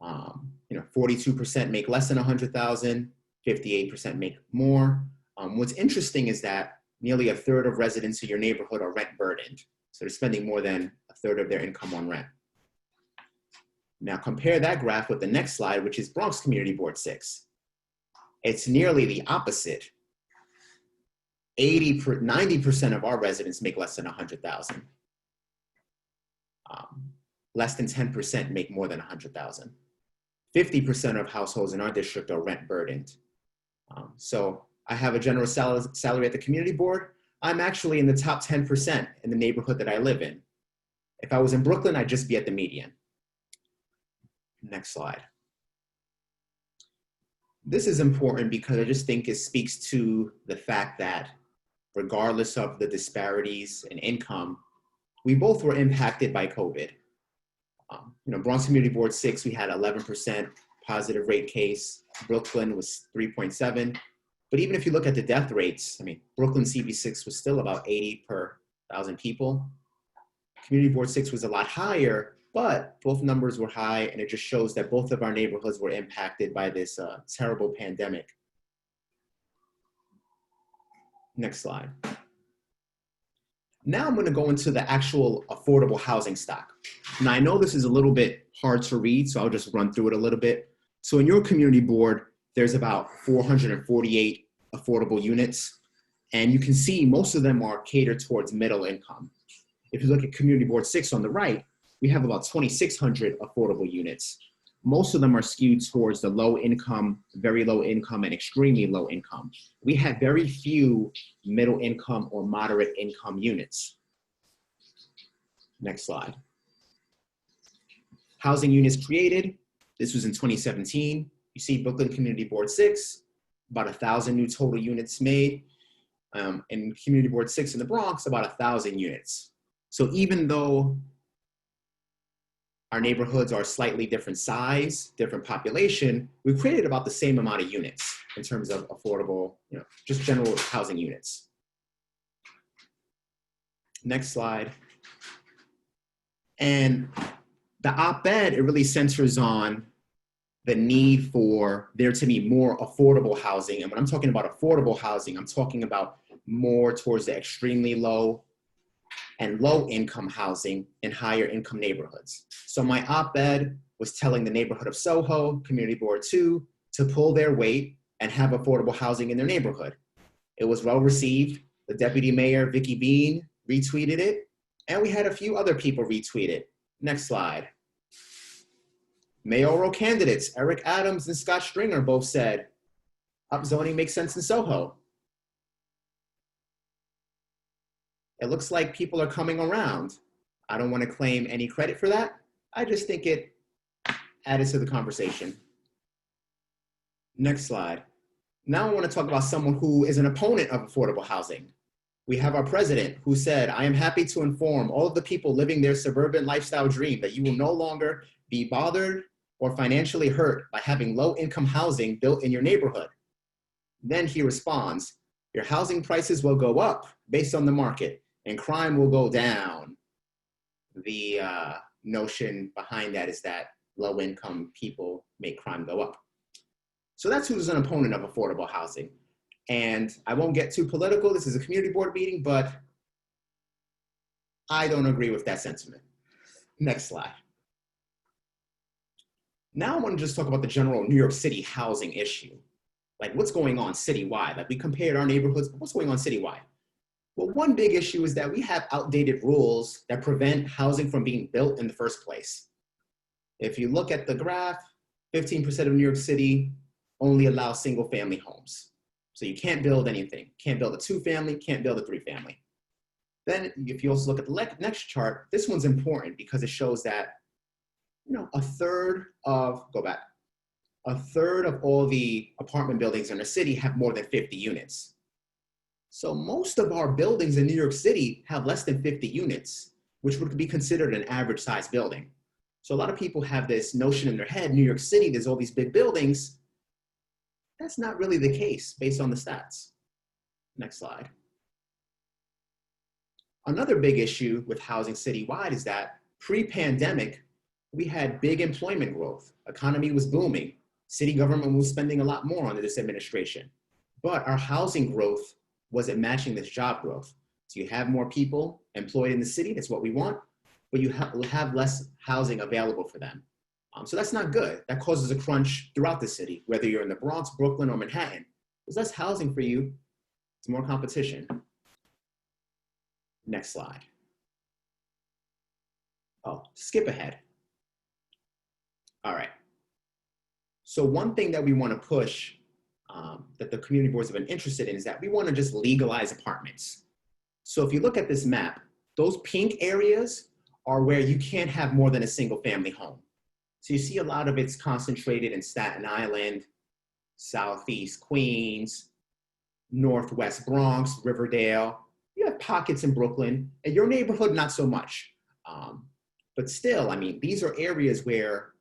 42% make less than 100,000, 58% make more. What's interesting is that nearly a third of residents in your neighborhood are rent burdened. So they're spending more than a third of their income on rent. Now compare that graph with the next slide, which is Bronx Community Board 6. It's nearly the opposite. 90% of our residents make less than 100,000. Less than 10% make more than 100,000. 50% of households in our district are rent burdened. So I have a general salary at the community board. I'm actually in the top 10% in the neighborhood that I live in. If I was in Brooklyn, I'd just be at the median. Next slide. This is important because I just think it speaks to the fact that regardless of the disparities in income, we both were impacted by COVID. Bronx Community Board 6, we had 11% positive rate case. Brooklyn was 3.7. But even if you look at the death rates, Brooklyn CB6 was still about 80 per 1,000 people. Community Board 6 was a lot higher, but both numbers were high, and it just shows that both of our neighborhoods were impacted by this terrible pandemic. Next slide. Now I'm going to go into the actual affordable housing stock. Now I know this is a little bit hard to read, so I'll just run through it a little bit. So in your community board, there's about 448 affordable units, and you can see most of them are catered towards middle income. If you look at Community Board 6 on the right, we have about 2,600 affordable units. Most of them are skewed towards the low income, very low income, and extremely low income. We have very few middle income or moderate income units. Next slide. Housing units created. This was in 2017. You see Brooklyn Community Board 6, about 1,000 new total units made. And Community Board 6 in the Bronx, about 1,000 units. So even though our neighborhoods are slightly different size, different population, we've created about the same amount of units in terms of affordable, just general housing units. Next slide. And the op-ed, it really centers on the need for there to be more affordable housing. And when I'm talking about affordable housing, I'm talking about more towards the extremely low and low income housing in higher income neighborhoods. So my op-ed was telling the neighborhood of Soho, Community Board 2, to pull their weight and have affordable housing in their neighborhood. It was well received. The Deputy Mayor, Vicky Bean, retweeted it, and we had a few other people retweet it. Next slide. Mayoral candidates, Eric Adams and Scott Stringer, both said, upzoning makes sense in Soho. It looks like people are coming around. I don't want to claim any credit for that. I just think it added to the conversation. Next slide. Now I want to talk about someone who is an opponent of affordable housing. We have our president who said, I am happy to inform all of the people living their suburban lifestyle dream that you will no longer be bothered or financially hurt by having low-income housing built in your neighborhood. Then he responds, your housing prices will go up based on the market and crime will go down. The notion behind that is that low-income people make crime go up. So that's who's an opponent of affordable housing. And I won't get too political. This is a community board meeting, but I don't agree with that sentiment. Next slide. Now I want to just talk about the general New York City housing issue. Like what's going on citywide? Like we compared our neighborhoods, but what's going on citywide? Well, one big issue is that we have outdated rules that prevent housing from being built in the first place. If you look at the graph, 15% of New York City only allows single family homes. So you can't build anything. Can't build a 2-family, can't build a 3-family. Then if you also look at the next chart, this one's important because it shows that, a third of all the apartment buildings in the city have more than 50 units. So most of our buildings in New York City have less than 50 units, which would be considered an average size building. So a lot of people have this notion in their head, New York City, there's all these big buildings. That's not really the case based on the stats. Next slide. Another big issue with housing citywide is that pre-pandemic, we had big employment growth. Economy was booming. City government was spending a lot more under this administration. But our housing growth wasn't matching this job growth. So you have more people employed in the city, that's what we want, but you have less housing available for them. So that's not good. That causes a crunch throughout the city, whether you're in the Bronx, Brooklyn, or Manhattan. There's less housing for you. It's more competition. Next slide. Oh, skip ahead. All right. So one thing that we want to push that the community boards have been interested in is that we want to just legalize apartments. So if you look at this map, those pink areas are where you can't have more than a single family home. So you see a lot of it's concentrated in Staten Island, Southeast Queens, Northwest Bronx, Riverdale. You have pockets in Brooklyn, and your neighborhood, not so much. But still, I mean, these are areas where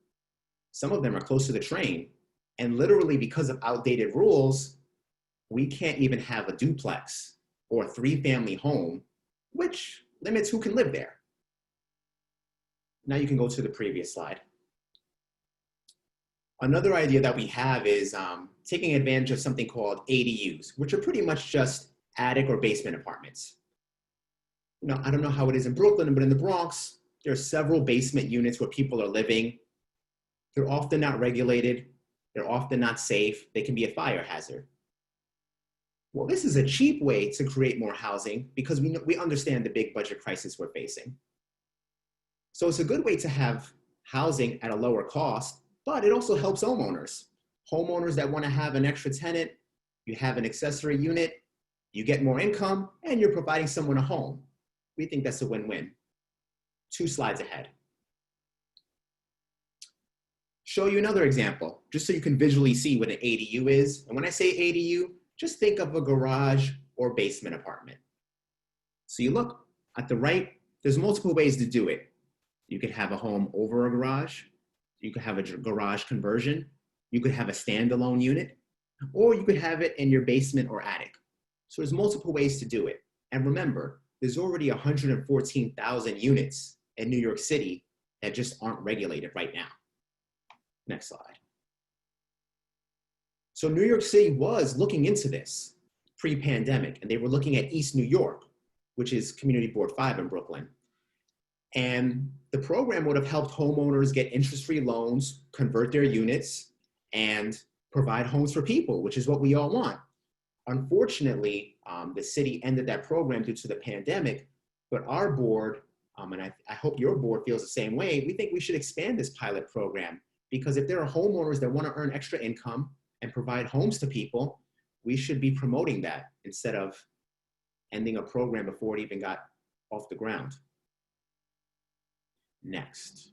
some of them are close to the train. And literally because of outdated rules, we can't even have a duplex or a 3-family home, which limits who can live there. Now you can go to the previous slide. Another idea that we have is taking advantage of something called ADUs, which are pretty much just attic or basement apartments. I don't know how it is in Brooklyn, but in the Bronx, there are several basement units where people are living. They're often not regulated. They're often not safe. They can be a fire hazard. Well, this is a cheap way to create more housing because we understand the big budget crisis we're facing. So it's a good way to have housing at a lower cost, but it also helps homeowners. Homeowners that want to have an extra tenant, you have an accessory unit, you get more income, and you're providing someone a home. We think that's a win-win. 2 slides ahead. Show you another example, just so you can visually see what an ADU is. And when I say ADU, just think of a garage or basement apartment. So you look at the right, there's multiple ways to do it. You could have a home over a garage. You could have a garage conversion. You could have a standalone unit, or you could have it in your basement or attic. So there's multiple ways to do it. And remember, there's already 114,000 units in New York City that just aren't regulated right now. Next slide. So New York City was looking into this pre-pandemic, and they were looking at East New York, which is Community Board 5 in Brooklyn. And the program would have helped homeowners get interest-free loans, convert their units, and provide homes for people, which is what we all want. Unfortunately, the city ended that program due to the pandemic, but our board, and I hope your board feels the same way, we think we should expand this pilot program, because if there are homeowners that want to earn extra income and provide homes to people, we should be promoting that instead of ending a program before it even got off the ground. Next.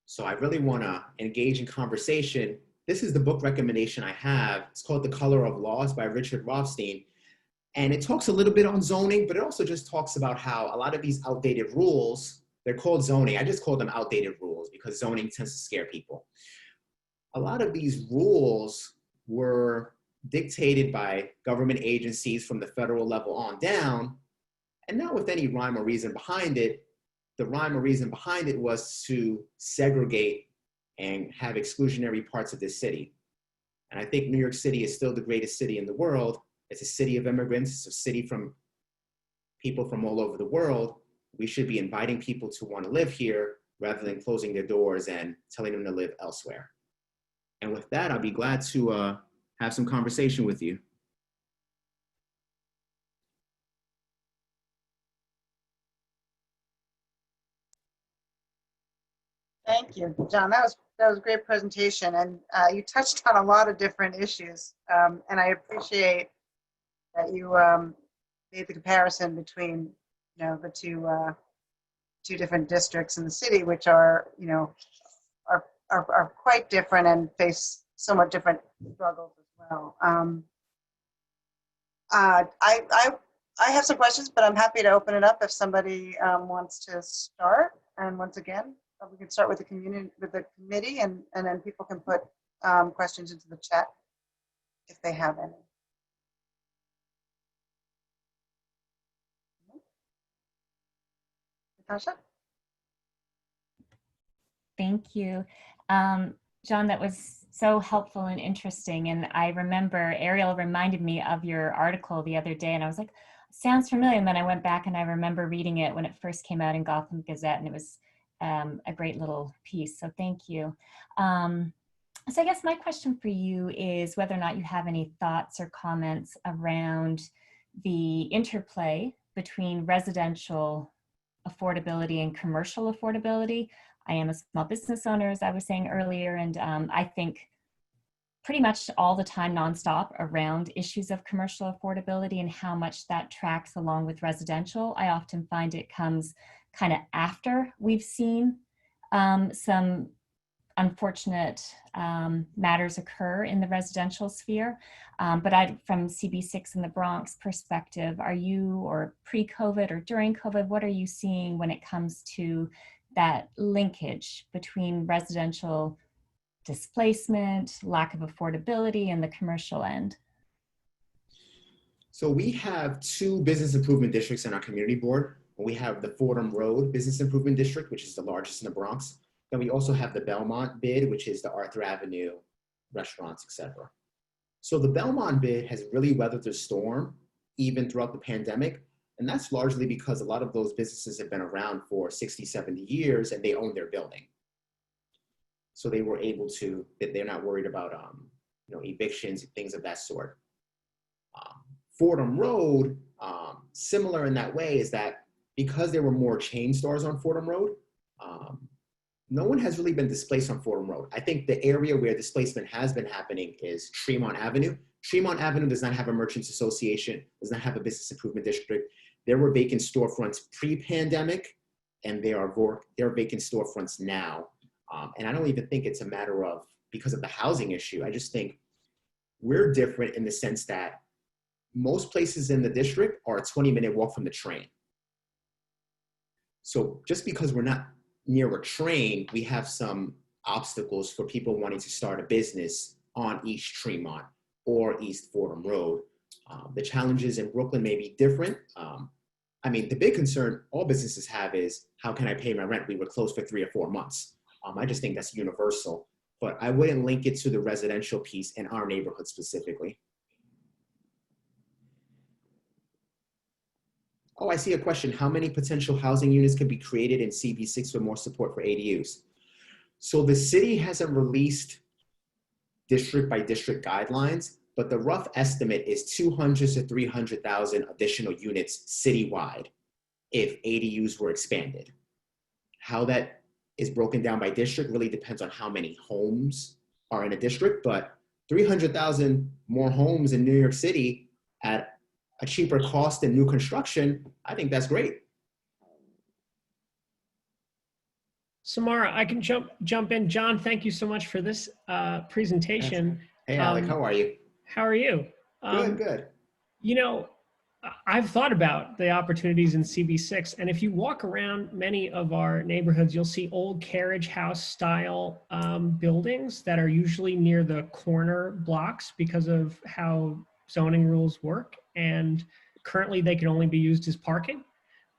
So I really want to engage in conversation. This is the book recommendation I have. It's called The Color of Laws by Richard Rothstein. And it talks a little bit on zoning, but it also just talks about how a lot of these outdated rules, they're called zoning. I just call them outdated rules because zoning tends to scare people. A lot of these rules were dictated by government agencies from the federal level on down, and not with any rhyme or reason behind it. The rhyme or reason behind it was to segregate and have exclusionary parts of this city. And I think New York City is still the greatest city in the world. It's a city of immigrants. It's a city from people from all over the world. We should be inviting people to want to live here rather than closing their doors and telling them to live elsewhere. And with that, I'll be glad to have some conversation with you. Thank you, John. That was a great presentation, and you touched on a lot of different issues. And I appreciate that you made the comparison between, the two different districts in the city, which are quite different and face somewhat different struggles as well. I have some questions, but I'm happy to open it up if somebody wants to start. And once again, we can start with the committee, and then people can put questions into the chat if they have any. Natasha? Thank you. John, that was so helpful and interesting. And I remember Ariel reminded me of your article the other day, and I was like, sounds familiar. And then I went back and I remember reading it when it first came out in Gotham Gazette, and it was a great little piece. So thank you. So I guess my question for you is whether or not you have any thoughts or comments around the interplay between residential affordability and commercial affordability. I am a small business owner, as I was saying earlier, and I think pretty much all the time nonstop around issues of commercial affordability and how much that tracks along with residential. I often find it comes kind of after we've seen some unfortunate matters occur in the residential sphere. But from CB6 in the Bronx perspective, are you, or pre-COVID or during COVID, what are you seeing when it comes to that linkage between residential displacement, lack of affordability, and the commercial end? So we have two business improvement districts in our community board. We have the Fordham Road Business Improvement District, which is the largest in the Bronx. Then we also have the Belmont bid, which is the Arthur Avenue restaurants, etc. So the Belmont bid has really weathered the storm, even throughout the pandemic. And that's largely because a lot of those businesses have been around for 60, 70 years, and they own their building. So they were able to, they're not worried about evictions and things of that sort. Fordham Road, similar in that way, is that because there were more chain stores on Fordham Road, no one has really been displaced on Fordham Road. I think the area where displacement has been happening is Tremont Avenue. Tremont Avenue does not have a merchants association, does not have a business improvement district. There were vacant storefronts pre-pandemic, and there are vacant storefronts now. And I don't even think it's a matter of because of the housing issue. I just think we're different in the sense that most places in the district are a 20-minute walk from the train. So just because we're not near a train, we have some obstacles for people wanting to start a business on East Tremont or East Fordham Road. The challenges in Brooklyn may be different. I mean, the big concern all businesses have is, how can I pay my rent? We were closed for 3 or 4 months. I just think that's universal, but I wouldn't link it to the residential piece in our neighborhood specifically. Oh, I see a question. How many potential housing units could be created in CB6 with more support for ADUs? So the city hasn't released district by district guidelines, but the rough estimate is 200 to 300,000 additional units citywide if ADUs were expanded. How that is broken down by district really depends on how many homes are in a district, but 300,000 more homes in New York City at a cheaper cost than new construction, I think that's great. Samara, I can jump in. John, thank you so much for this presentation. Hey, Alec, how are you? How are you? Good. You know, I've thought about the opportunities in CB6, and if you walk around many of our neighborhoods, you'll see old carriage house style buildings that are usually near the corner blocks because of how zoning rules work. And currently they can only be used as parking.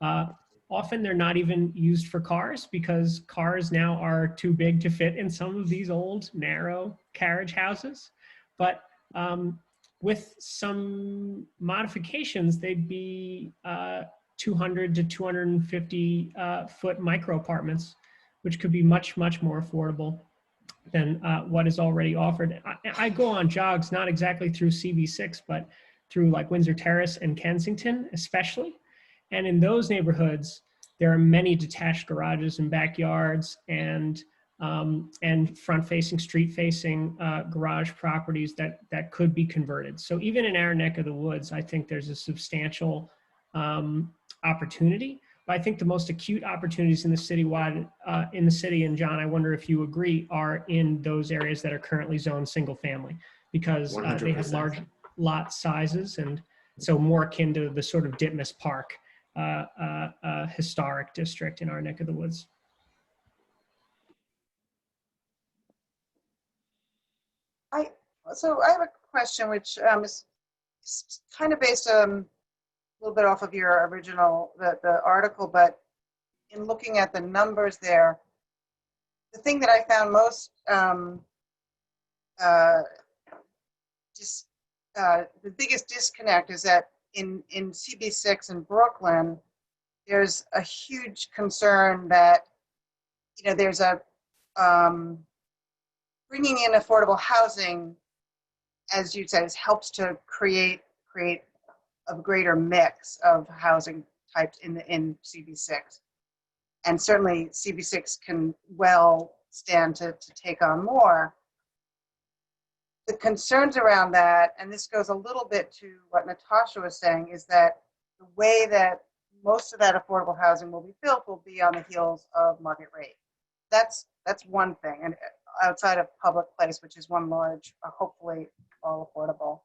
Often they're not even used for cars because cars now are too big to fit in some of these old narrow carriage houses. But with some modifications, they'd be 200 to 250 foot micro apartments, which could be much, much more affordable than what is already offered. I go on jogs, not exactly through CB6, but through like Windsor Terrace and Kensington, especially. And in those neighborhoods, there are many detached garages and backyards and front-facing, street-facing garage properties that could be converted. So even in our neck of the woods, I think there's a substantial opportunity. But I think the most acute opportunities in the citywide, in the city, and John, I wonder if you agree, are in those areas that are currently zoned single-family, because they have large lot sizes, and so more akin to the sort of Ditmas Park historic district in our neck of the woods. So I have a question which is kind of based a little bit off of your original, the article, but in looking at the numbers there, the thing that I found most the biggest disconnect is that in CB6 in Brooklyn, there's a huge concern that, you know, there's a bringing in affordable housing, as you said, helps to create a greater mix of housing types in CB6. And certainly CB6 can well stand to take on more. The concerns around that, and this goes a little bit to what Natasha was saying, is that the way that most of that affordable housing will be built will be on the heels of market rate. That's one thing, and outside of public place, which is one large, hopefully all affordable.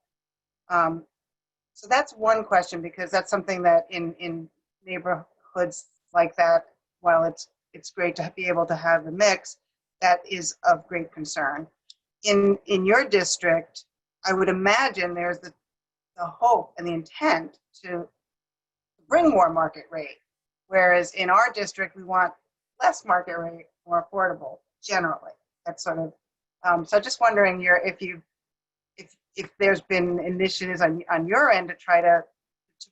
So that's one question, because that's something that in neighborhoods like that, while it's great to be able to have the mix, that is of great concern. In your district, I would imagine there's the hope and the intent to bring more market rate, whereas in our district we want less market rate, more affordable generally. That's sort of so just wondering if there's been initiatives on your end to try to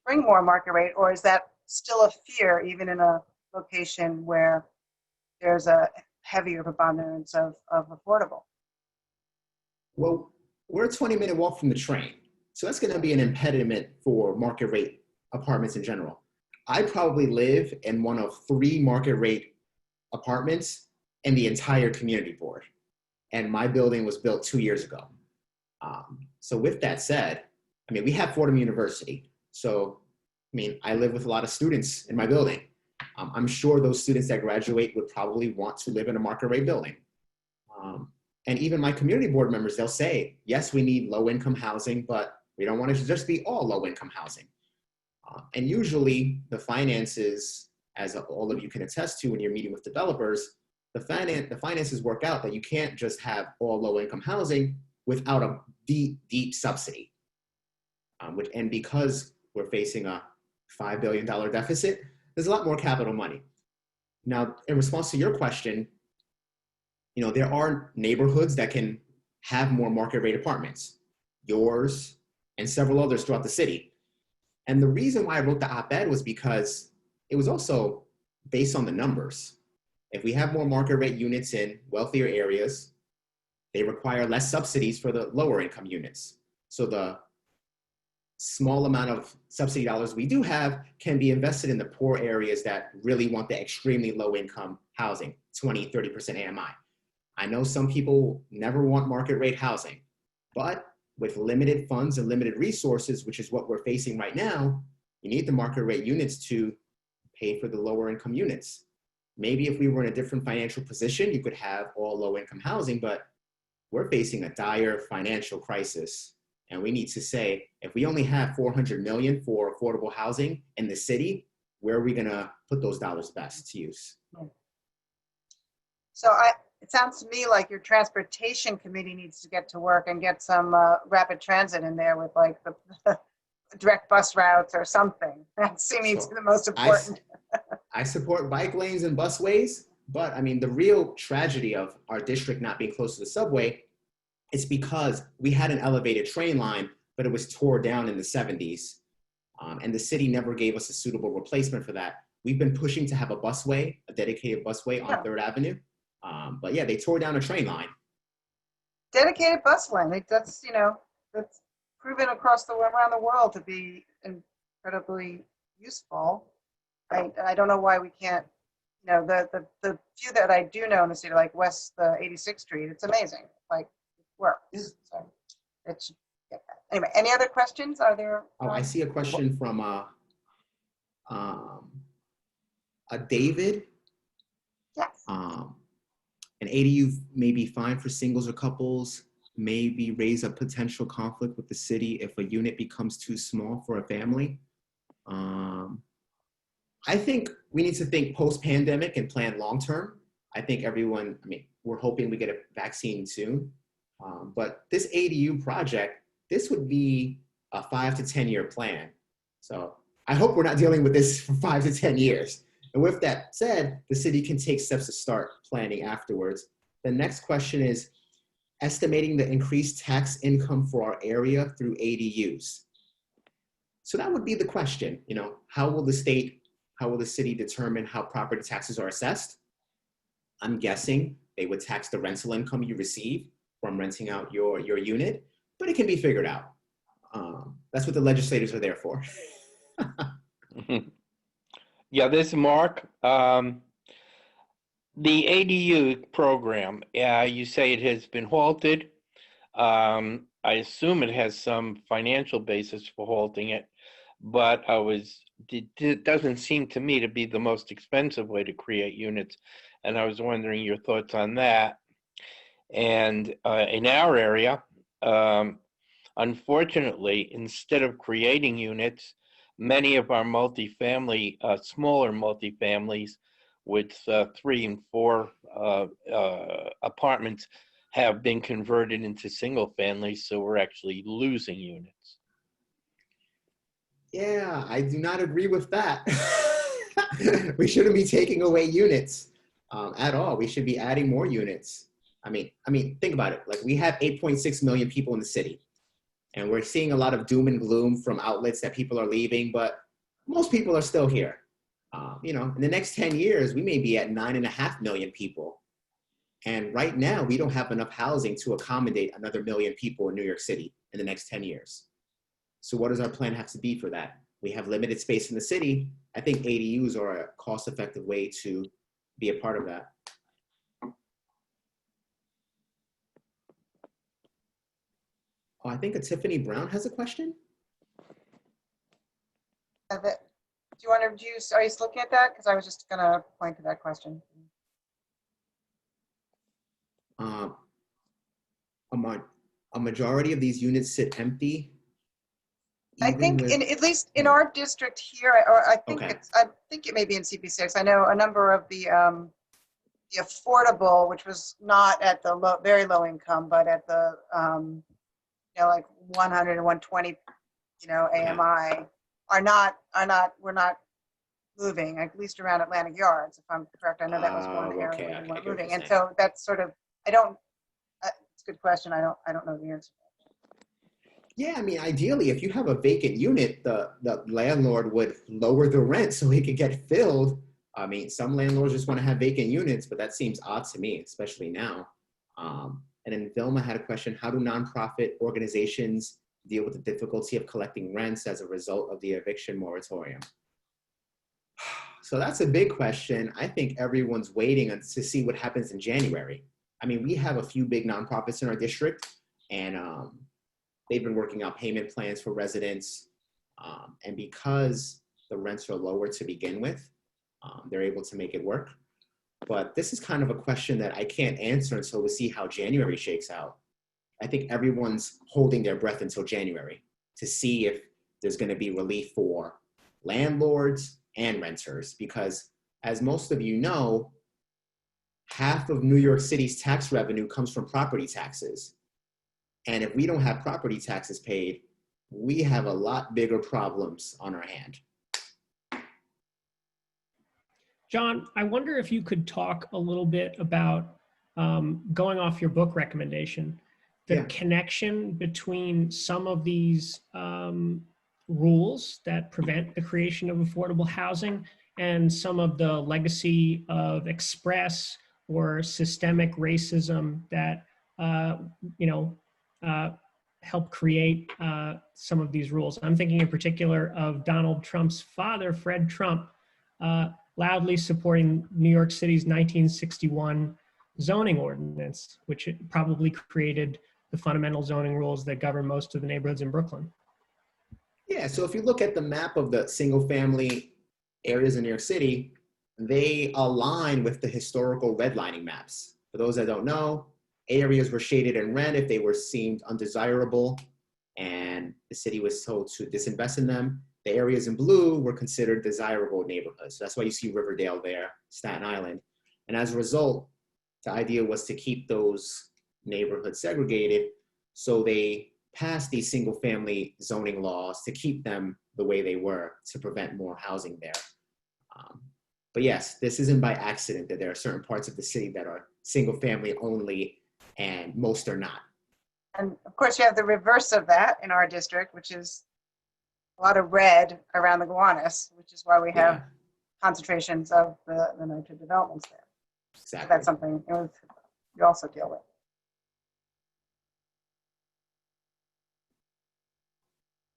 bring more market rate, or is that still a fear even in a location where there's a heavier preponderance of affordable? Well, we're a 20-minute walk from the train, so that's going to be an impediment for market rate apartments in general. I probably live in one of 3 market rate apartments in the entire community board, and my building was built 2 years ago. So with that said, I mean, we have Fordham University, so I mean, I live with a lot of students in my building. I'm sure those students that graduate would probably want to live in a market rate building. And even my community board members, they'll say, yes, we need low income housing, but we don't want it to just be all low income housing. And usually the finances as all of you can attest to when you're meeting with developers, the finances work out that you can't just have all low-income housing without a deep subsidy. And because we're facing a $5 billion deficit, there's a lot more capital money. Now, in response to your question, there are neighborhoods that can have more market rate apartments, yours and several others throughout the city. And the reason why I wrote the op-ed was because it was also based on the numbers. If we have more market rate units in wealthier areas, they require less subsidies for the lower income units. So the small amount of subsidy dollars we do have can be invested in the poor areas that really want the extremely low income housing, 20, 30% AMI. I know some people never want market rate housing, but with limited funds and limited resources, which is what we're facing right now, you need the market rate units to pay for the lower income units. Maybe if we were in a different financial position, you could have all low income housing, but we're facing a dire financial crisis. And we need to say, if we only have 400 million for affordable housing in the city, where are we gonna put those dollars best to use? So it sounds to me like your transportation committee needs to get to work and get some rapid transit in there with like the direct bus routes or something. That seems to be the most important. I support bike lanes and busways, but I mean, the real tragedy of our district not being close to the subway, it's because we had an elevated train line, but it was tore down in the 70s. And the city never gave us a suitable replacement for that. We've been pushing to have a busway, a dedicated busway on 3rd Avenue. But yeah, they tore down a train line. Dedicated bus lane, that's proven around the world to be incredibly useful. I don't know why we can't, the few that I do know in the city, like West 86th Street, it's amazing. Like, works. So it should get that. Anyway, any other questions? Are there? Oh, I see a question from a David. Yes. An ADU may be fine for singles or couples, maybe raise a potential conflict with the city if a unit becomes too small for a family. I think we need to think post-pandemic and plan long-term. I think we're hoping we get a vaccine soon. But this ADU project, this would be a 5 to 10 year plan. So I hope we're not dealing with this for 5 to 10 years. And with that said, the city can take steps to start planning afterwards. The next question is estimating the increased tax income for our area through ADUs. So that would be the question, how will the city determine how property taxes are assessed? I'm guessing they would tax the rental income you receive from renting out your unit, but it can be figured out. That's what the legislators are there for. Yeah, this is Mark. The ADU program, you say it has been halted. I assume it has some financial basis for halting it, but it doesn't seem to me to be the most expensive way to create units. And I was wondering your thoughts on that. And in our area, unfortunately, instead of creating units, many of our multifamily, smaller multifamilies with 3 and 4 apartments have been converted into single families, so we're actually losing units. Yeah, I do not agree with that. We shouldn't be taking away units at all. We should be adding more units. I mean, think about it. Like, we have 8.6 million people in the city, and we're seeing a lot of doom and gloom from outlets that people are leaving, but most people are still here. In the next 10 years, we may be at 9.5 million people. And right now, we don't have enough housing to accommodate another million people in New York City in the next 10 years. So what does our plan have to be for that? We have limited space in the city. I think ADUs are a cost-effective way to be a part of that. Oh, I think Tiffany Brown has a question. Do you want to are you looking at that? Because I was just going to point to that question. A majority of these units sit empty. I even think with, at least in our district here, or I think Okay. I think it may be in CP6. I know a number of the affordable, which was not at the very low income, but at the like 100 and 120, AMI we're not moving, at least around Atlantic Yards, if I'm correct. I know that was one area okay, where I we get weren't what moving, you're and saying. so that's sort of it's a good question. I don't know the answer. Yeah, I mean, ideally, if you have a vacant unit, the landlord would lower the rent so he could get filled. I mean, some landlords just want to have vacant units, but that seems odd to me, especially now. And then Vilma had a question: how do nonprofit organizations deal with the difficulty of collecting rents as a result of the eviction moratorium? So that's a big question. I think everyone's waiting to see what happens in January. I mean, we have a few big nonprofits in our district, and they've been working out payment plans for residents. And because the rents are lower to begin with, they're able to make it work. But this is kind of a question that I can't answer until we see how January shakes out. I think everyone's holding their breath until January to see if there's going to be relief for landlords and renters, because as most of you know, half of New York City's tax revenue comes from property taxes. And if we don't have property taxes paid, we have a lot bigger problems on our hand. John, I wonder if you could talk a little bit about, going off your book recommendation, the connection between some of these rules that prevent the creation of affordable housing and some of the legacy of express or systemic racism that help create some of these rules. I'm thinking in particular of Donald Trump's father, Fred Trump, loudly supporting New York City's 1961 zoning ordinance, which probably created the fundamental zoning rules that govern most of the neighborhoods in Brooklyn. Yeah, so if you look at the map of the single family areas in New York City, they align with the historical redlining maps. For those that don't know, areas were shaded in red if they were seemed undesirable and the city was told to disinvest in them. The areas in blue were considered desirable neighborhoods. So that's why you see Riverdale there, Staten Island. And as a result, the idea was to keep those neighborhoods segregated. So they passed these single family zoning laws to keep them the way they were to prevent more housing there. But yes, this isn't by accident that there are certain parts of the city that are single family only and most are not. And of course, you have the reverse of that in our district, which is a lot of red around the Gowanus, which is why we have concentrations of the nurture developments there. Exactly. So that's something you also deal with.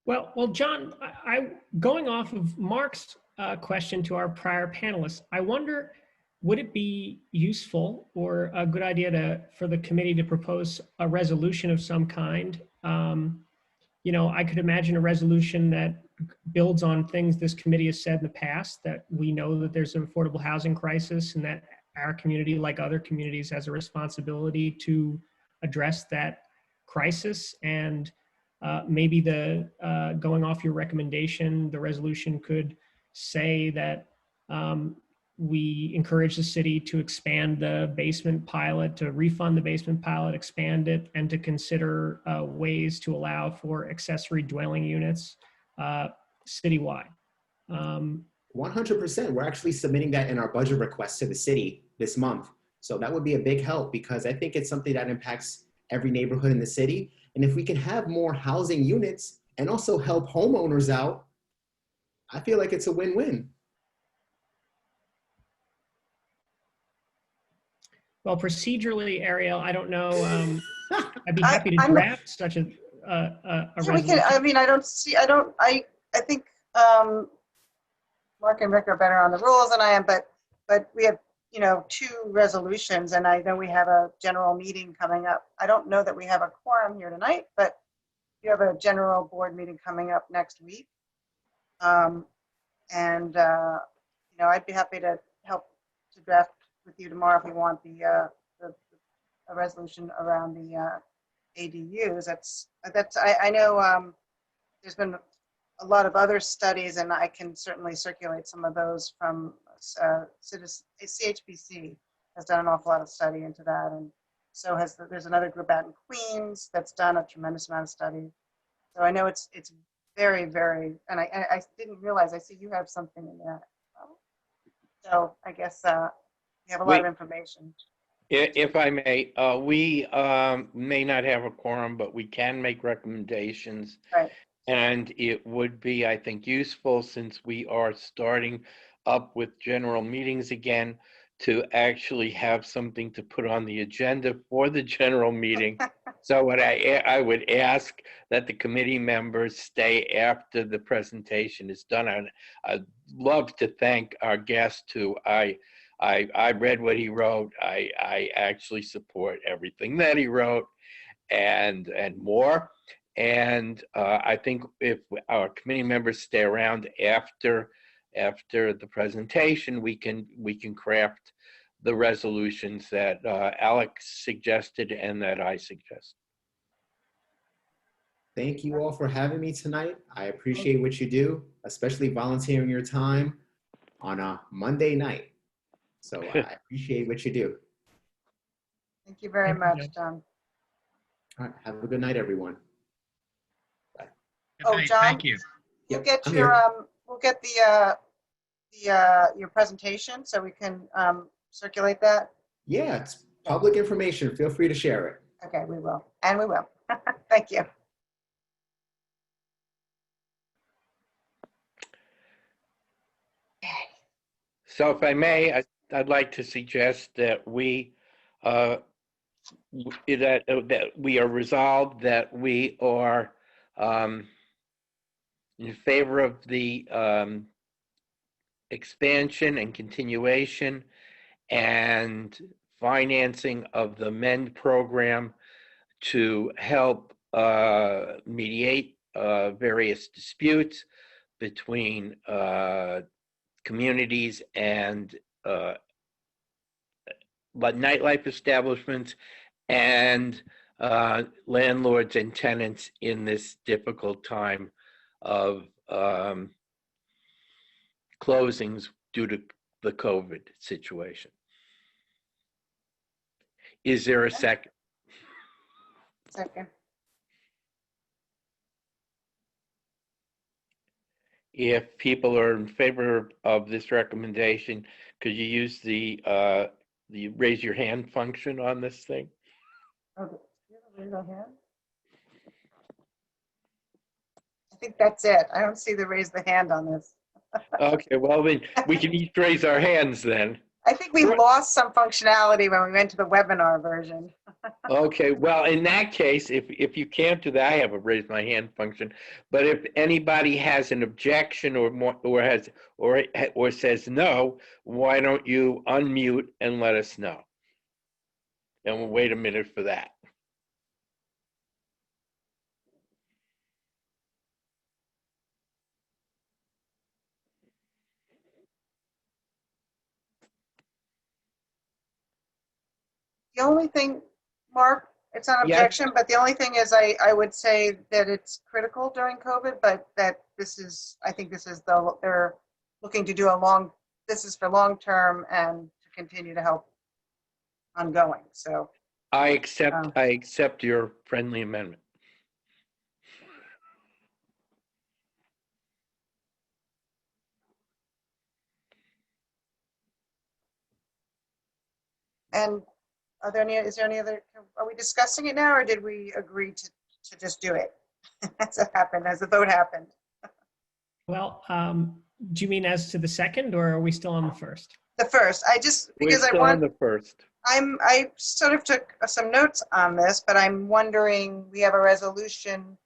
Well, John, going off of Mark's question to our prior panelists, I wonder, would it be useful or a good idea for the committee to propose a resolution of some kind? I could imagine a resolution that builds on things this committee has said in the past, that we know that there's an affordable housing crisis and that our community, like other communities, has a responsibility to address that crisis. And maybe going off your recommendation, the resolution could say that we encourage the city to expand the basement pilot, to refund the basement pilot, expand it, and to consider ways to allow for accessory dwelling units citywide. 100%. We're actually submitting that in our budget request to the city this month. So that would be a big help because I think it's something that impacts every neighborhood in the city. And if we can have more housing units and also help homeowners out, I feel like it's a win-win. Well, procedurally, Ariel, I don't know. I'd be happy to draft such a resolution. We can. I mean, I think Mark and Rick are better on the rules than I am, but we have 2 resolutions, and I know we have a general meeting coming up. I don't know that we have a quorum here tonight, but you have a general board meeting coming up next week, and I'd be happy to help to draft with you tomorrow if you want a resolution around the ADUs. I know there's been a lot of other studies, and I can certainly circulate some of those from CHBC has done an awful lot of study into that, and so there's another group out in Queens that's done a tremendous amount of study. So I know it's very, very, and I didn't realize, I see you have something in there. So I guess you have a lot of information. If I may, we may not have a quorum, but we can make recommendations. Right. And it would be, I think, useful, since we are starting up with general meetings again, to actually have something to put on the agenda for the general meeting. So what I would ask that the committee members stay after the presentation is done. And I'd love to thank our guest, who I read what he wrote. I actually support everything that he wrote, and more. And I think if our committee members stay around after the presentation, we can craft the resolutions that Alex suggested and that I suggest. Thank you all for having me tonight. I appreciate what you do, especially volunteering your time on a Monday night. So I appreciate what you do. Thank you very much, John. All right, have a good night, everyone. Bye. Oh, John, Thank you. we'll get I'm your here. we'll get your presentation so we can circulate that. Yeah, it's public information. Feel free to share it. Okay, we will, and we will. Thank you. So if I may, I'd like to suggest that we that we are resolved that we are in favor of the expansion and continuation and financing of the MEND program to help mediate various disputes between communities and nightlife establishments and landlords and tenants in this difficult time of closings due to the COVID situation. Is there a second? Second. If people are in favor of this recommendation, could you use the raise your hand function on this thing? Okay. Do you have a raise your hand? I think that's it. I don't see the raise the hand on this. Okay, well, then we can each raise our hands then. I think we lost some functionality when we went to the webinar version. Okay, well, in that case, if you can't do that, I have a raise my hand function. But if anybody has an objection or says no, why don't you unmute and let us know? And we'll wait a minute for that. The only thing, Mark, it's not an Yes. objection, but the only thing is I would say that it's critical during COVID, but that I think this is they're looking to do this is for long term and to continue to help ongoing. So I accept your friendly amendment. and is there any other, are we discussing it now or did we agree to just do it? As it happened, as the vote happened. Well, do you mean as to the second, or are we still on the first? The first, We're still on the first. I sort of took some notes on this, but I'm wondering, we have a resolution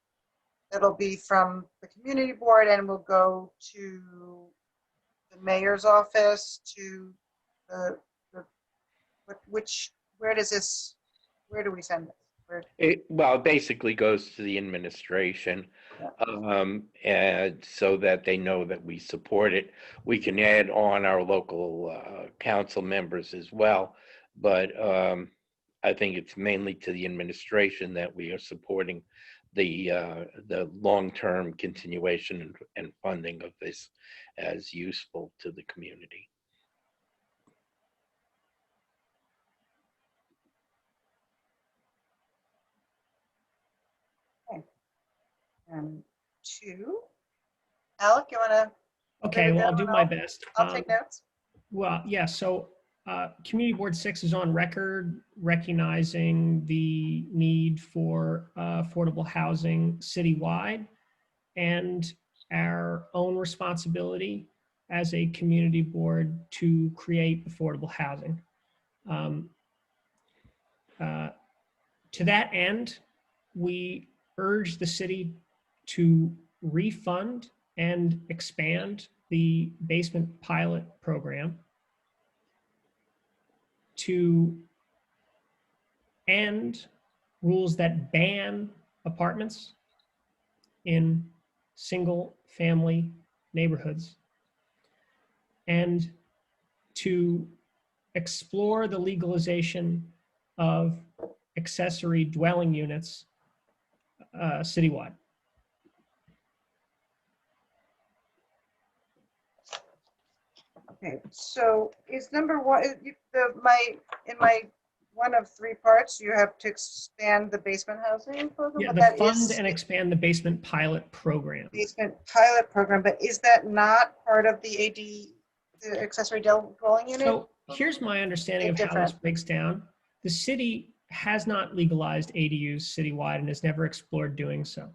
that'll be from the community board and will go to the mayor's office to where do we send this? It basically goes to the administration, and so that they know that we support it. We can add on our local council members as well, but I think it's mainly to the administration that we are supporting the long-term continuation and funding of this as useful to the community. Two. Alec, you want to? Okay, well, I'll do my best. I'll take notes. Well, yeah, so Community Board 6 is on record recognizing the need for affordable housing citywide and our own responsibility as a community board to create affordable housing. To that end, we urge the city to refund and expand the basement pilot program to end rules that ban apartments in single family neighborhoods and to explore the legalization of accessory dwelling units citywide. Okay, so is number one, in my one of three parts, you have to expand the basement housing program? Yeah, but the that fund is and expand the basement pilot program. basement pilot program, but is that not part of the the accessory dwelling unit? So here's my understanding of how this breaks down. The city has not legalized ADUs citywide and has never explored doing so.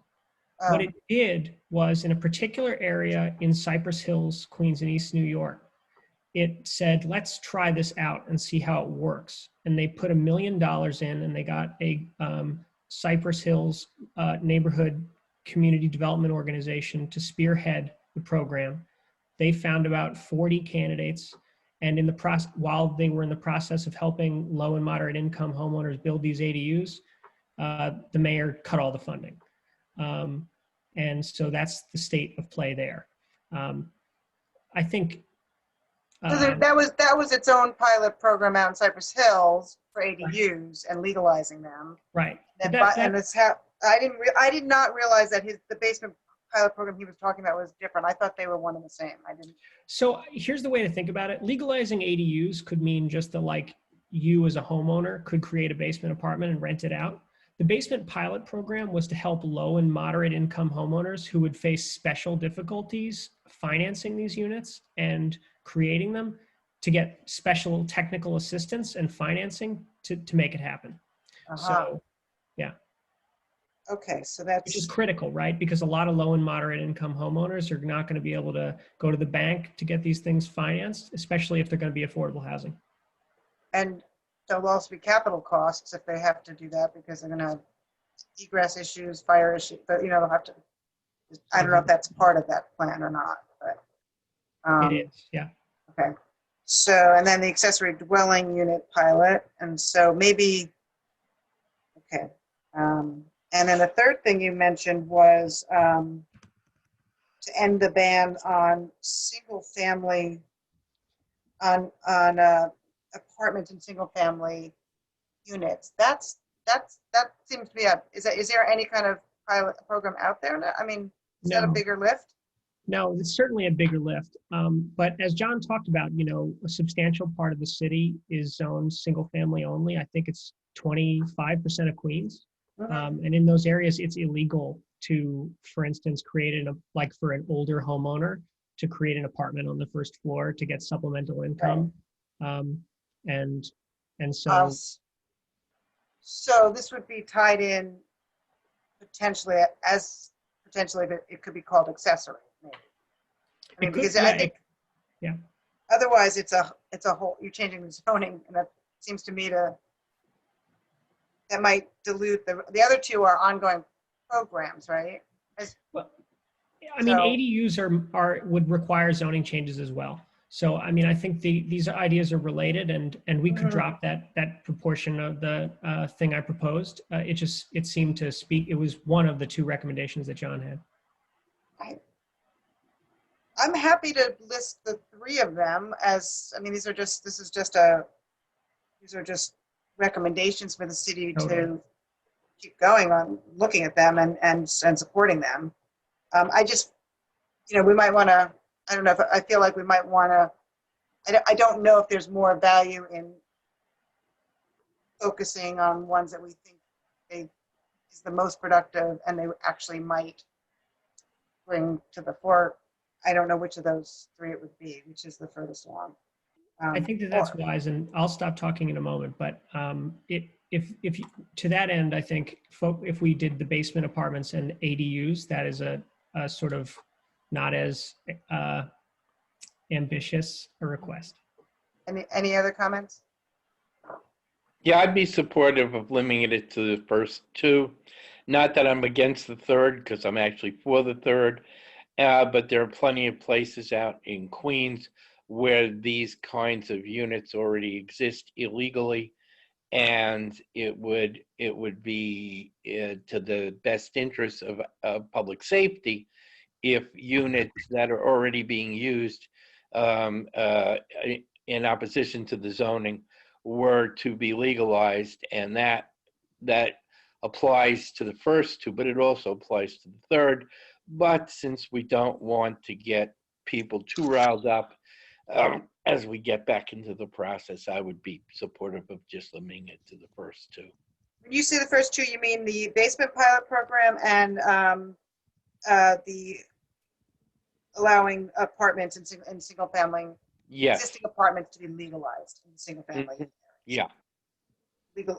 What it did was, in a particular area in Cypress Hills, Queens, and East New York, it said, let's try this out and see how it works. And they put $1 million in, and they got a Cypress Hills neighborhood community development organization to spearhead the program. They found about 40 candidates, and in the process, while they were in the process of helping low and moderate income homeowners build these ADUs, the mayor cut all the funding. And so that's the state of play there. I think so that was its own pilot program out in Cypress Hills for ADUs and legalizing them. Right. And it's how I did not realize that the basement pilot program he was talking about was different. I thought they were one and the same. I didn't. So here's the way to think about it. Legalizing ADUs could mean just that, like, you as a homeowner could create a basement apartment and rent it out. The basement pilot program was to help low and moderate income homeowners who would face special difficulties financing these units and creating them, to get special technical assistance and financing to make it happen. So, yeah. Okay, so that's... Which is critical, right? Because a lot of low and moderate income homeowners are not going to be able to go to the bank to get these things financed, especially if they're going to be affordable housing. And there'll also be capital costs if they have to do that, because they're going to have egress issues, fire issues, but they'll have to, I don't know if that's part of that plan or not, but. It is, yeah. Okay. So, and then the accessory dwelling unit pilot. And so maybe, okay. And then the third thing you mentioned was to end the ban on single family, on apartments and single family units. That seems to be is there any kind of pilot program out there now? I mean, is that a bigger lift? No, it's certainly a bigger lift. But as John talked about, a substantial part of the city is zoned single family only. I think it's 25% of Queens. And in those areas, it's illegal to, for instance, create like for an older homeowner, to create an apartment on the first floor to get supplemental income. And so. So this would be tied in potentially it could be called accessory, maybe. I mean, because I think, yeah. Otherwise, it's a whole. You're changing the zoning, and that seems to me that might dilute the other two are ongoing programs, right? Well, I mean, ADUs would require zoning changes as well. So, I mean, I think these ideas are related, and we could drop that proportion of the thing I proposed. It seemed to speak. It was one of the two recommendations that John had. I'm happy to list the three of them as. I mean, these are just recommendations for the city keep going on looking at them and supporting them. I just, we might want to, I don't know if I feel like we might want to, I don't know if there's more value in focusing on ones that we think is the most productive and they actually might bring to the fore. I don't know which of those three it would be, which is the furthest along. I think that's wise, and I'll stop talking in a moment. But if to that end, I think if we did the basement apartments and ADUs, that is a sort of not as ambitious a request. Any other comments? Yeah, I'd be supportive of limiting it to the first two. Not that I'm against the third, because I'm actually for the third, but there are plenty of places out in Queens where these kinds of units already exist illegally, and it would be to the best interest of public safety if units that are already being used in opposition to the zoning were to be legalized, and that applies to the first two, but it also applies to the third. But since we don't want to get people too riled up as we get back into the process, I would be supportive of just limiting it to the first two. When you say the first two, you mean the basement pilot program and the allowing apartments in single family, Yes. existing apartments to be legalized in single family. Mhm. Yeah.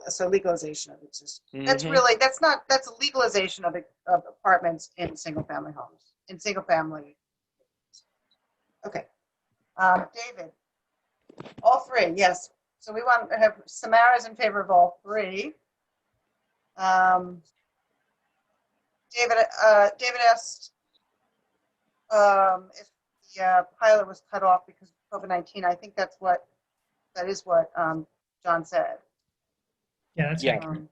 So legalization of existing. That's really, that's a legalization of apartments in single family homes, in single family. Okay. David, all three, yes. So we want to have, Samara's in favor of all three. David asked if the pilot was cut off because of COVID-19. I think that is what John said. Yeah, that's accurate.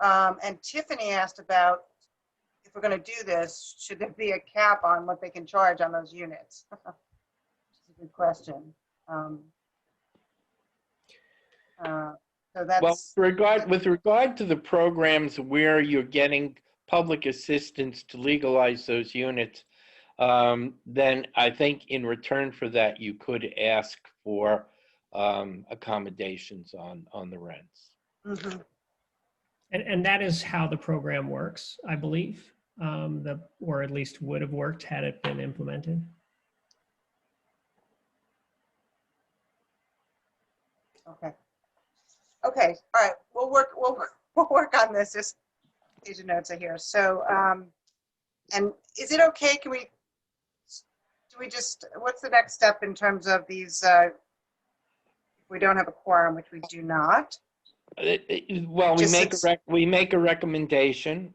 And Tiffany asked about if we're going to do this, should there be a cap on what they can charge on those units? Which is a good question. So that's, well, with regard to the programs where you're getting public assistance to legalize those units, then I think in return for that, you could ask for accommodations on the rents. mm-hmm. And that is how the program works, I believe, or at least would have worked had it been implemented. Okay. Okay. All right. We'll work on this. Just page of notes are here. So, and is it okay? Do we just? What's the next step in terms of these? If we don't have a quorum, which we do not. Well, we make a recommendation,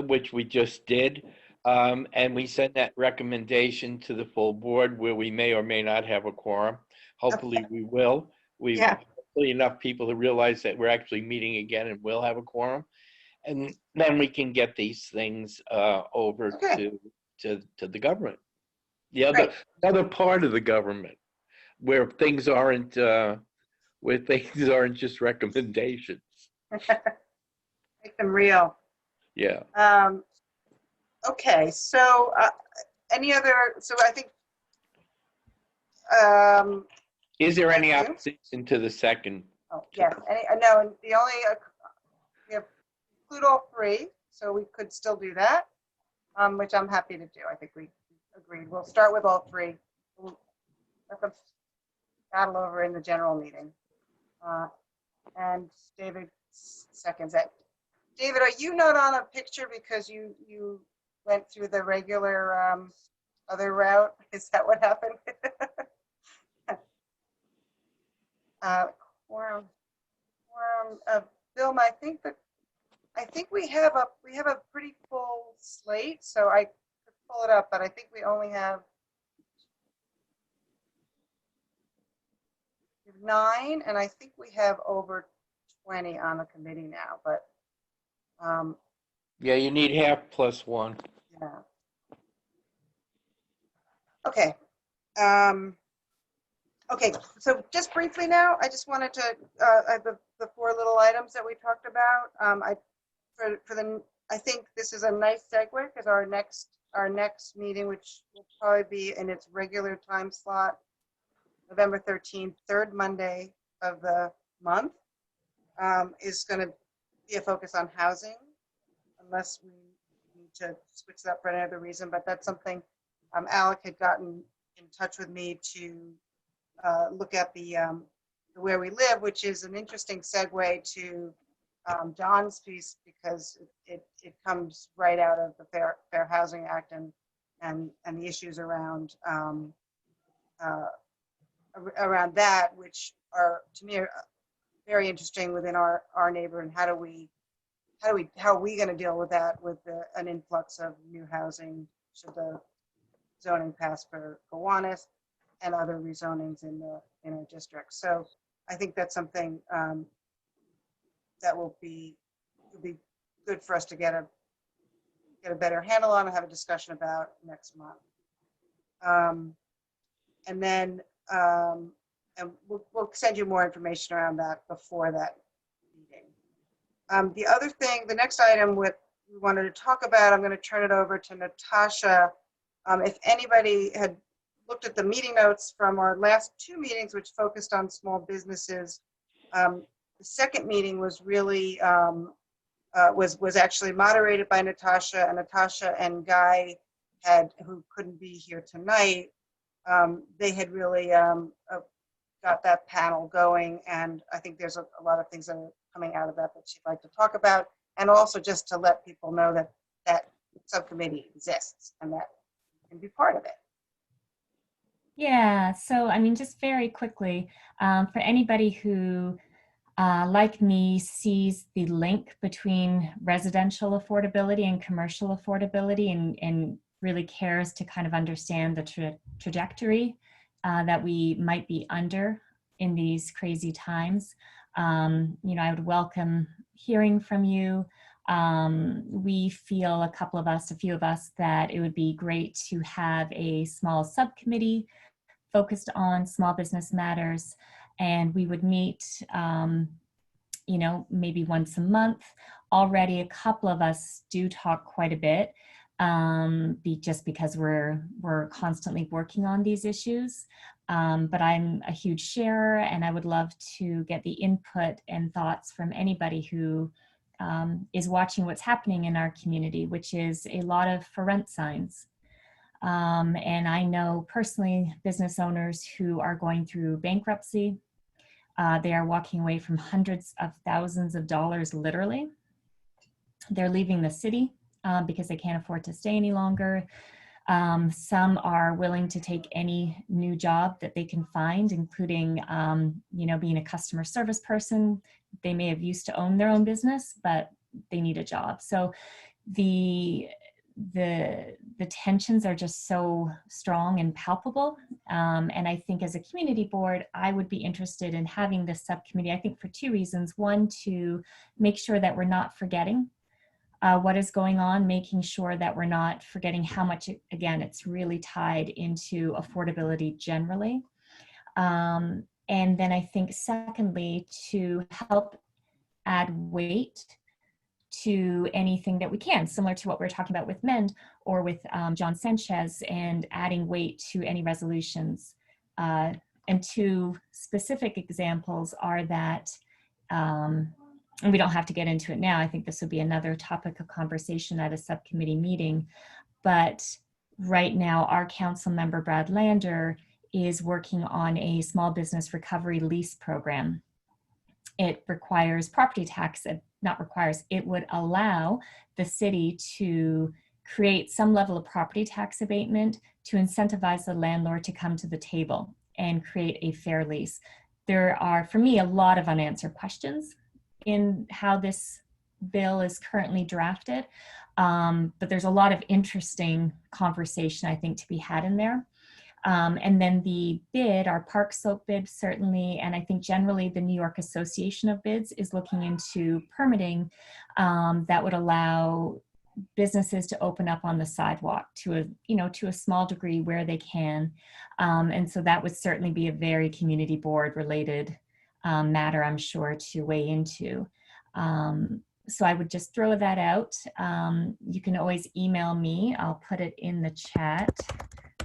which we just did, and we send that recommendation to the full board where we may or may not have a quorum. Hopefully we will. We've hopefully enough people to realize that we're actually meeting again and will have a quorum. And then we can get these things over to the government. The other part of the government where things aren't just recommendations. Make them real. Yeah. Okay, so any other, so I think is there any opposition to the second? Oh, yes. No, the only we have include all three, so we could still do that, which I'm happy to do. I think we agreed. We'll start with all three. We'll let them battle over in the general meeting. And David seconds it. David, are you not on a picture because you went through the regular other route? Is that what happened? Quorum. Bill, I think we have a pretty full slate, so I could pull it up, but I think we only have 9, and I think we have over 20 on the committee now, but yeah, you need half plus 1. yeah. Okay. Okay, so just briefly now, I just wanted to, the four little items that we talked about, I think this is a nice segue because our next meeting, which will probably be in its regular time slot, November 13th, third Monday of the month, is going to be a focus on housing, unless we need to switch that for any other reason, but that's something Alec had gotten in touch with me to look at the where we live, which is an interesting segue to John's piece because it comes right out of the Fair Housing Act and the issues around around that, which are to me are very interesting within our neighborhood. And how are we going to deal with that with an influx of new housing should the zoning pass for Gowanus and other rezonings in our district. So I think that's something that will be good for us to get a better handle on and have a discussion about next month. And then and we'll send you more information around that before that meeting. The other thing, the next item we wanted to talk about, I'm going to turn it over to Natasha. If anybody had looked at the meeting notes from our last two meetings, which focused on small businesses, the second meeting was really was actually moderated by Natasha, and Natasha and Guy who couldn't be here tonight. They had really got that panel going, and I think there's a lot of things that are coming out of that she'd like to talk about, and also just to let people know that subcommittee exists and that you can be part of it. Yeah, so I mean, just very quickly, for anybody who, like me, sees the link between residential affordability and commercial affordability and really cares to kind of understand the trajectory that we might be under in these crazy times, I would welcome hearing from you. We feel, a few of us, that it would be great to have a small subcommittee focused on small business matters, and we would meet, maybe once a month. Already a couple of us do talk quite a bit, just because we're constantly working on these issues. But I'm a huge sharer, and I would love to get the input and thoughts from anybody who is watching what's happening in our community, which is a lot of for rent signs. And I know personally business owners who are going through bankruptcy. They are walking away from hundreds of thousands of dollars, literally. They're leaving the city because they can't afford to stay any longer. Some are willing to take any new job that they can find, including, being a customer service person. They may have used to own their own business, but they need a job. So the tensions are just so strong and palpable. And I think as a community board, I would be interested in having this subcommittee, I think for two reasons. One, to make sure that we're not forgetting what is going on, making sure that we're not forgetting how much, again, it's really tied into affordability generally. And then I think secondly, to help add weight to anything that we can, similar to what we're talking about with MEND or with John Sanchez, and adding weight to any resolutions. And two specific examples are that, and we don't have to get into it now, I think this would be another topic of conversation at a subcommittee meeting, but right now our council member Brad Lander is working on a small business recovery lease program. It requires property tax, it would allow the city to create some level of property tax abatement to incentivize the landlord to come to the table and create a fair lease. There are, for me, a lot of unanswered questions in how this bill is currently drafted, but there's a lot of interesting conversation, I think, to be had in there. And then the bid, our park slope bid, certainly, and I think generally the New York Association of Bids is looking into permitting that would allow businesses to open up on the sidewalk to a small degree where they can. And so that would certainly be a very community board related matter, I'm sure, to weigh into. So I would just throw that out. You can always email me. I'll put it in the chat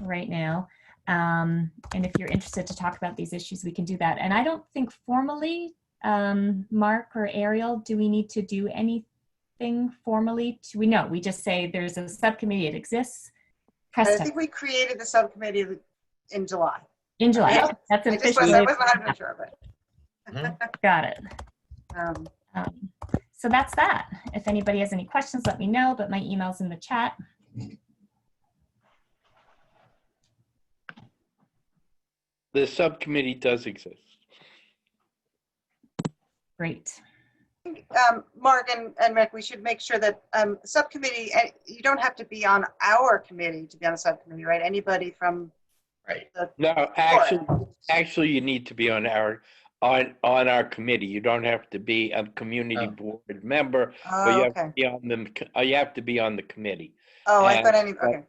right now. And if you're interested to talk about these issues, we can do that. And I don't think formally, Mark or Ariel, do we need to do anything formally? We just say there's a subcommittee, it exists. I think we created the subcommittee in July. In July, Yeah. that's I officially. wasn't 100% sure, but. Got it. Um, So that's that. If anybody has any questions, let me know, but my email's in the chat. The subcommittee does exist. Great. Mark and Rick, we should make sure that subcommittee, you don't have to be on our committee to be on a subcommittee, right? Anybody from Right. No, actually, you need to be on our committee. You don't have to be a community board member, but you have to be on the. You have to be on the committee. Oh, I And- thought okay.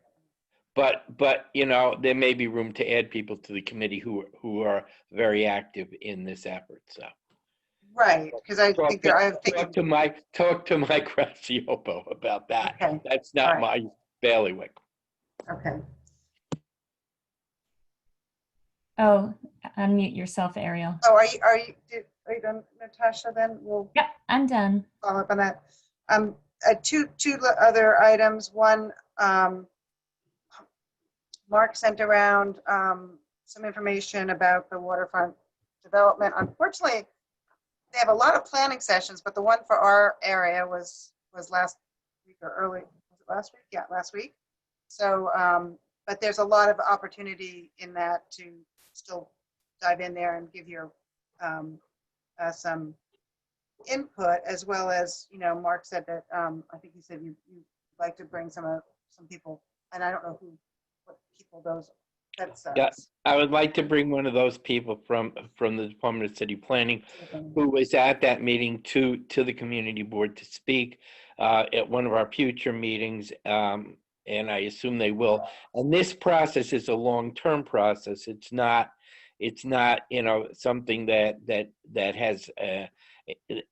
But there may be room to add people to the committee who are very active in this effort. So. Right, because I think Talk to Mike Graciopo about that. Okay. That's not All my bailiwick. Okay. Oh, unmute yourself, Ariel. Oh, are you done, Natasha? Then we'll Yep, I'm done. follow up on that. Two other items. One, Mark sent around some information about the waterfront development. Unfortunately, they have a lot of planning sessions, but the one for our area was last week or early. Was it last week? Yeah, last week. So, but there's a lot of opportunity in that to still dive in there and give your some input, as well as, Mark said that I think he said you'd like to bring some people, and I don't know what people those. Yeah, I would like to bring one of those people from the Department of City Planning who was at that meeting to the community board to speak at one of our future meetings, and I assume they will. And this process is a long-term process. It's not something that has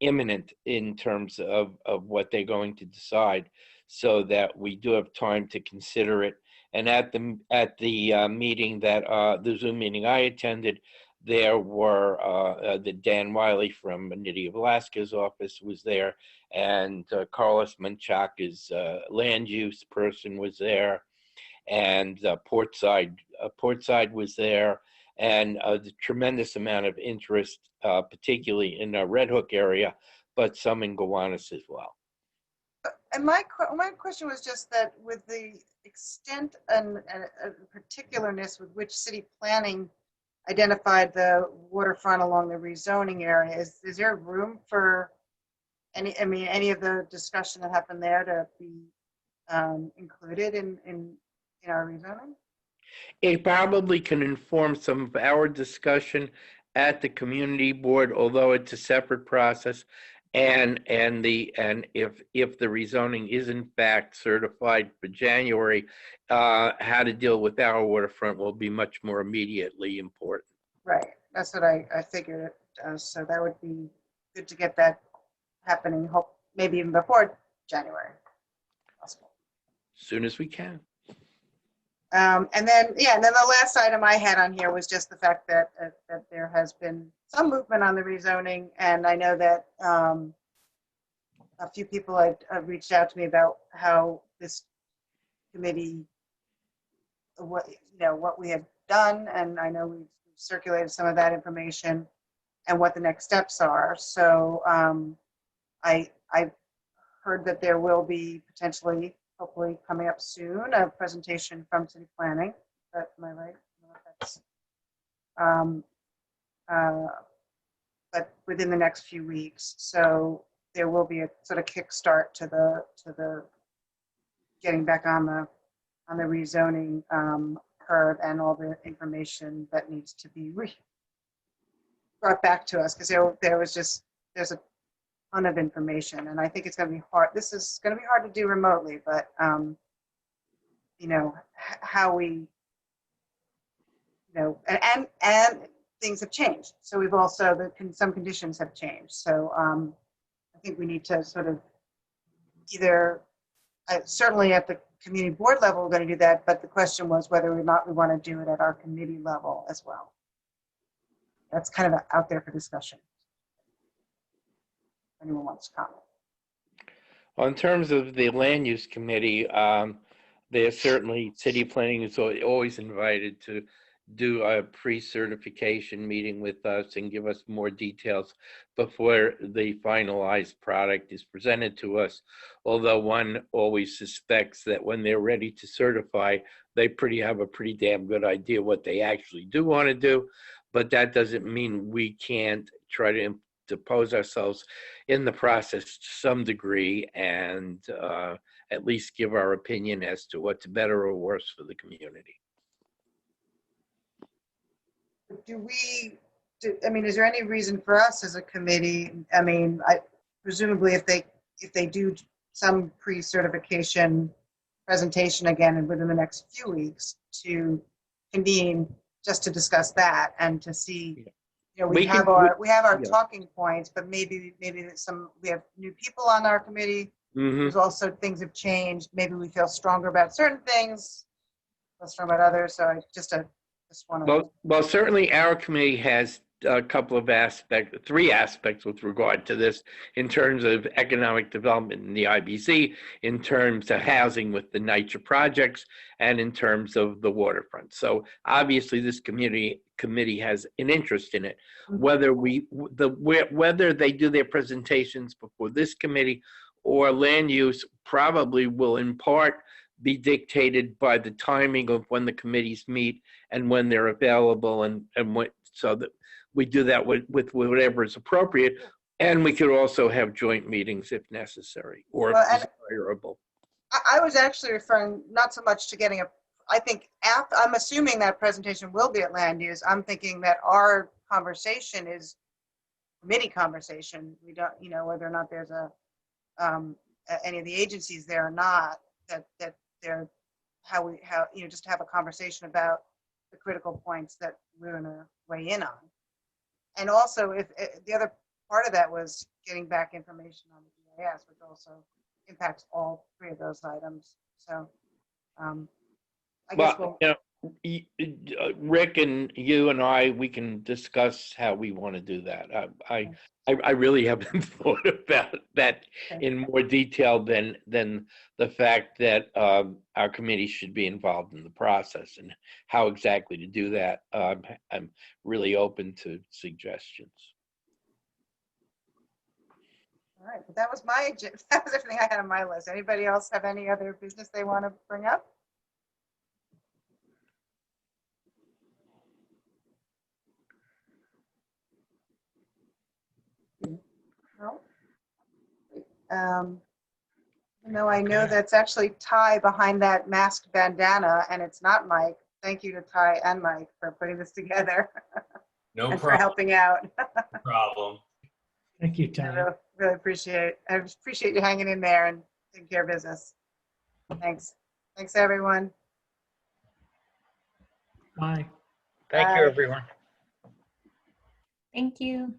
imminent in terms of what they're going to decide, so that we do have time to consider it. And at the meeting the Zoom meeting I attended, there were the Dan Wiley from Nydia Velasquez's office was there, and Carlos Menchaca's land use person was there, and Portside was there, and the tremendous amount of interest, particularly in the Red Hook area, but some in Gowanus as well. And my question was just that with the extent and particularness with which city planning identified the waterfront along the rezoning area, is there room for any of the discussion that happened there to be included in our rezoning? It probably can inform some of our discussion at the community board, although it's a separate process. And if the rezoning is in fact certified for January, how to deal with our waterfront will be much more immediately important. Right, that's what I figured it does. So that would be good to get that happening. Hope maybe even before January, possible. As soon as we can. And then the last item I had on here was just the fact that there has been some movement on the rezoning, and I know that a few people have reached out to me about how this committee, what we had done, and I know we've circulated some of that information and what the next steps are. So I heard that there will be potentially, hopefully coming up soon, a presentation from city planning. Am I right? But within the next few weeks. So there will be a sort of kickstart to the getting back on the rezoning curve, and all the information that needs to be brought back to us, because there's ton of information, and I think it's going to be hard. This is going to be hard to do remotely, but you know, how we, you know, and things have changed. So we've also, some conditions have changed. So I think we need to sort of either, certainly at the community board level, we're going to do that, but the question was whether or not we want to do it at our committee level as well. That's kind of out there for discussion. If anyone wants to comment. Well, in terms of the land use committee, there's certainly city planning is always invited to do a pre-certification meeting with us and give us more details before the finalized product is presented to us. Although one always suspects that when they're ready to certify, they have a pretty damn good idea what they actually do want to do. But that doesn't mean we can't try to impose ourselves in the process to some degree and at least give our opinion as to what's better or worse for the community. I mean, is there any reason for us as a committee? I mean, presumably if they do some pre-certification presentation again and within the next few weeks to convene just to discuss that and to see, you know, we have our talking points, but maybe we have new people on our committee. There's also things have changed. Maybe we feel stronger about certain things, feel stronger about others. So I just want to. Well, certainly our committee has a couple of aspects, 3 aspects with regard to this in terms of economic development in the IBC, in terms of housing with the NYCHA projects, and in terms of the waterfront. So obviously this committee has an interest in it. Whether whether they do their presentations before this committee or land use probably will in part be dictated by the timing of when the committees meet and when they're available, and what, so that we do that with whatever is appropriate. And we could also have joint meetings if necessary or desirable. I was actually referring not so much to getting I think I'm assuming that presentation will be at land use. I'm thinking that our conversation is committee conversation. We don't, you know, whether or not there's any of the agencies there or not, that they're you know, just have a conversation about the critical points that we're going to weigh in on. And also, if the other part of that was getting back information on the EIS, which also impacts all 3 of those items. So I guess you know, Rick and you and we can discuss how we want to do that. I really haven't thought about that in more detail than the fact that our committee should be involved in the process and how exactly to do that. I'm really open to suggestions. All right, but that was everything I had on my list. Anybody else have any other business they want to bring up? No, I know that's actually Ty behind that masked bandana, and it's not Mike. Thank you to Ty and Mike for putting this together. No and problem. for helping out. No problem. Thank you, Ty. I really appreciate you hanging in there and taking care of business. Thanks. Thanks, everyone. Bye. Thank you, everyone. Thank you.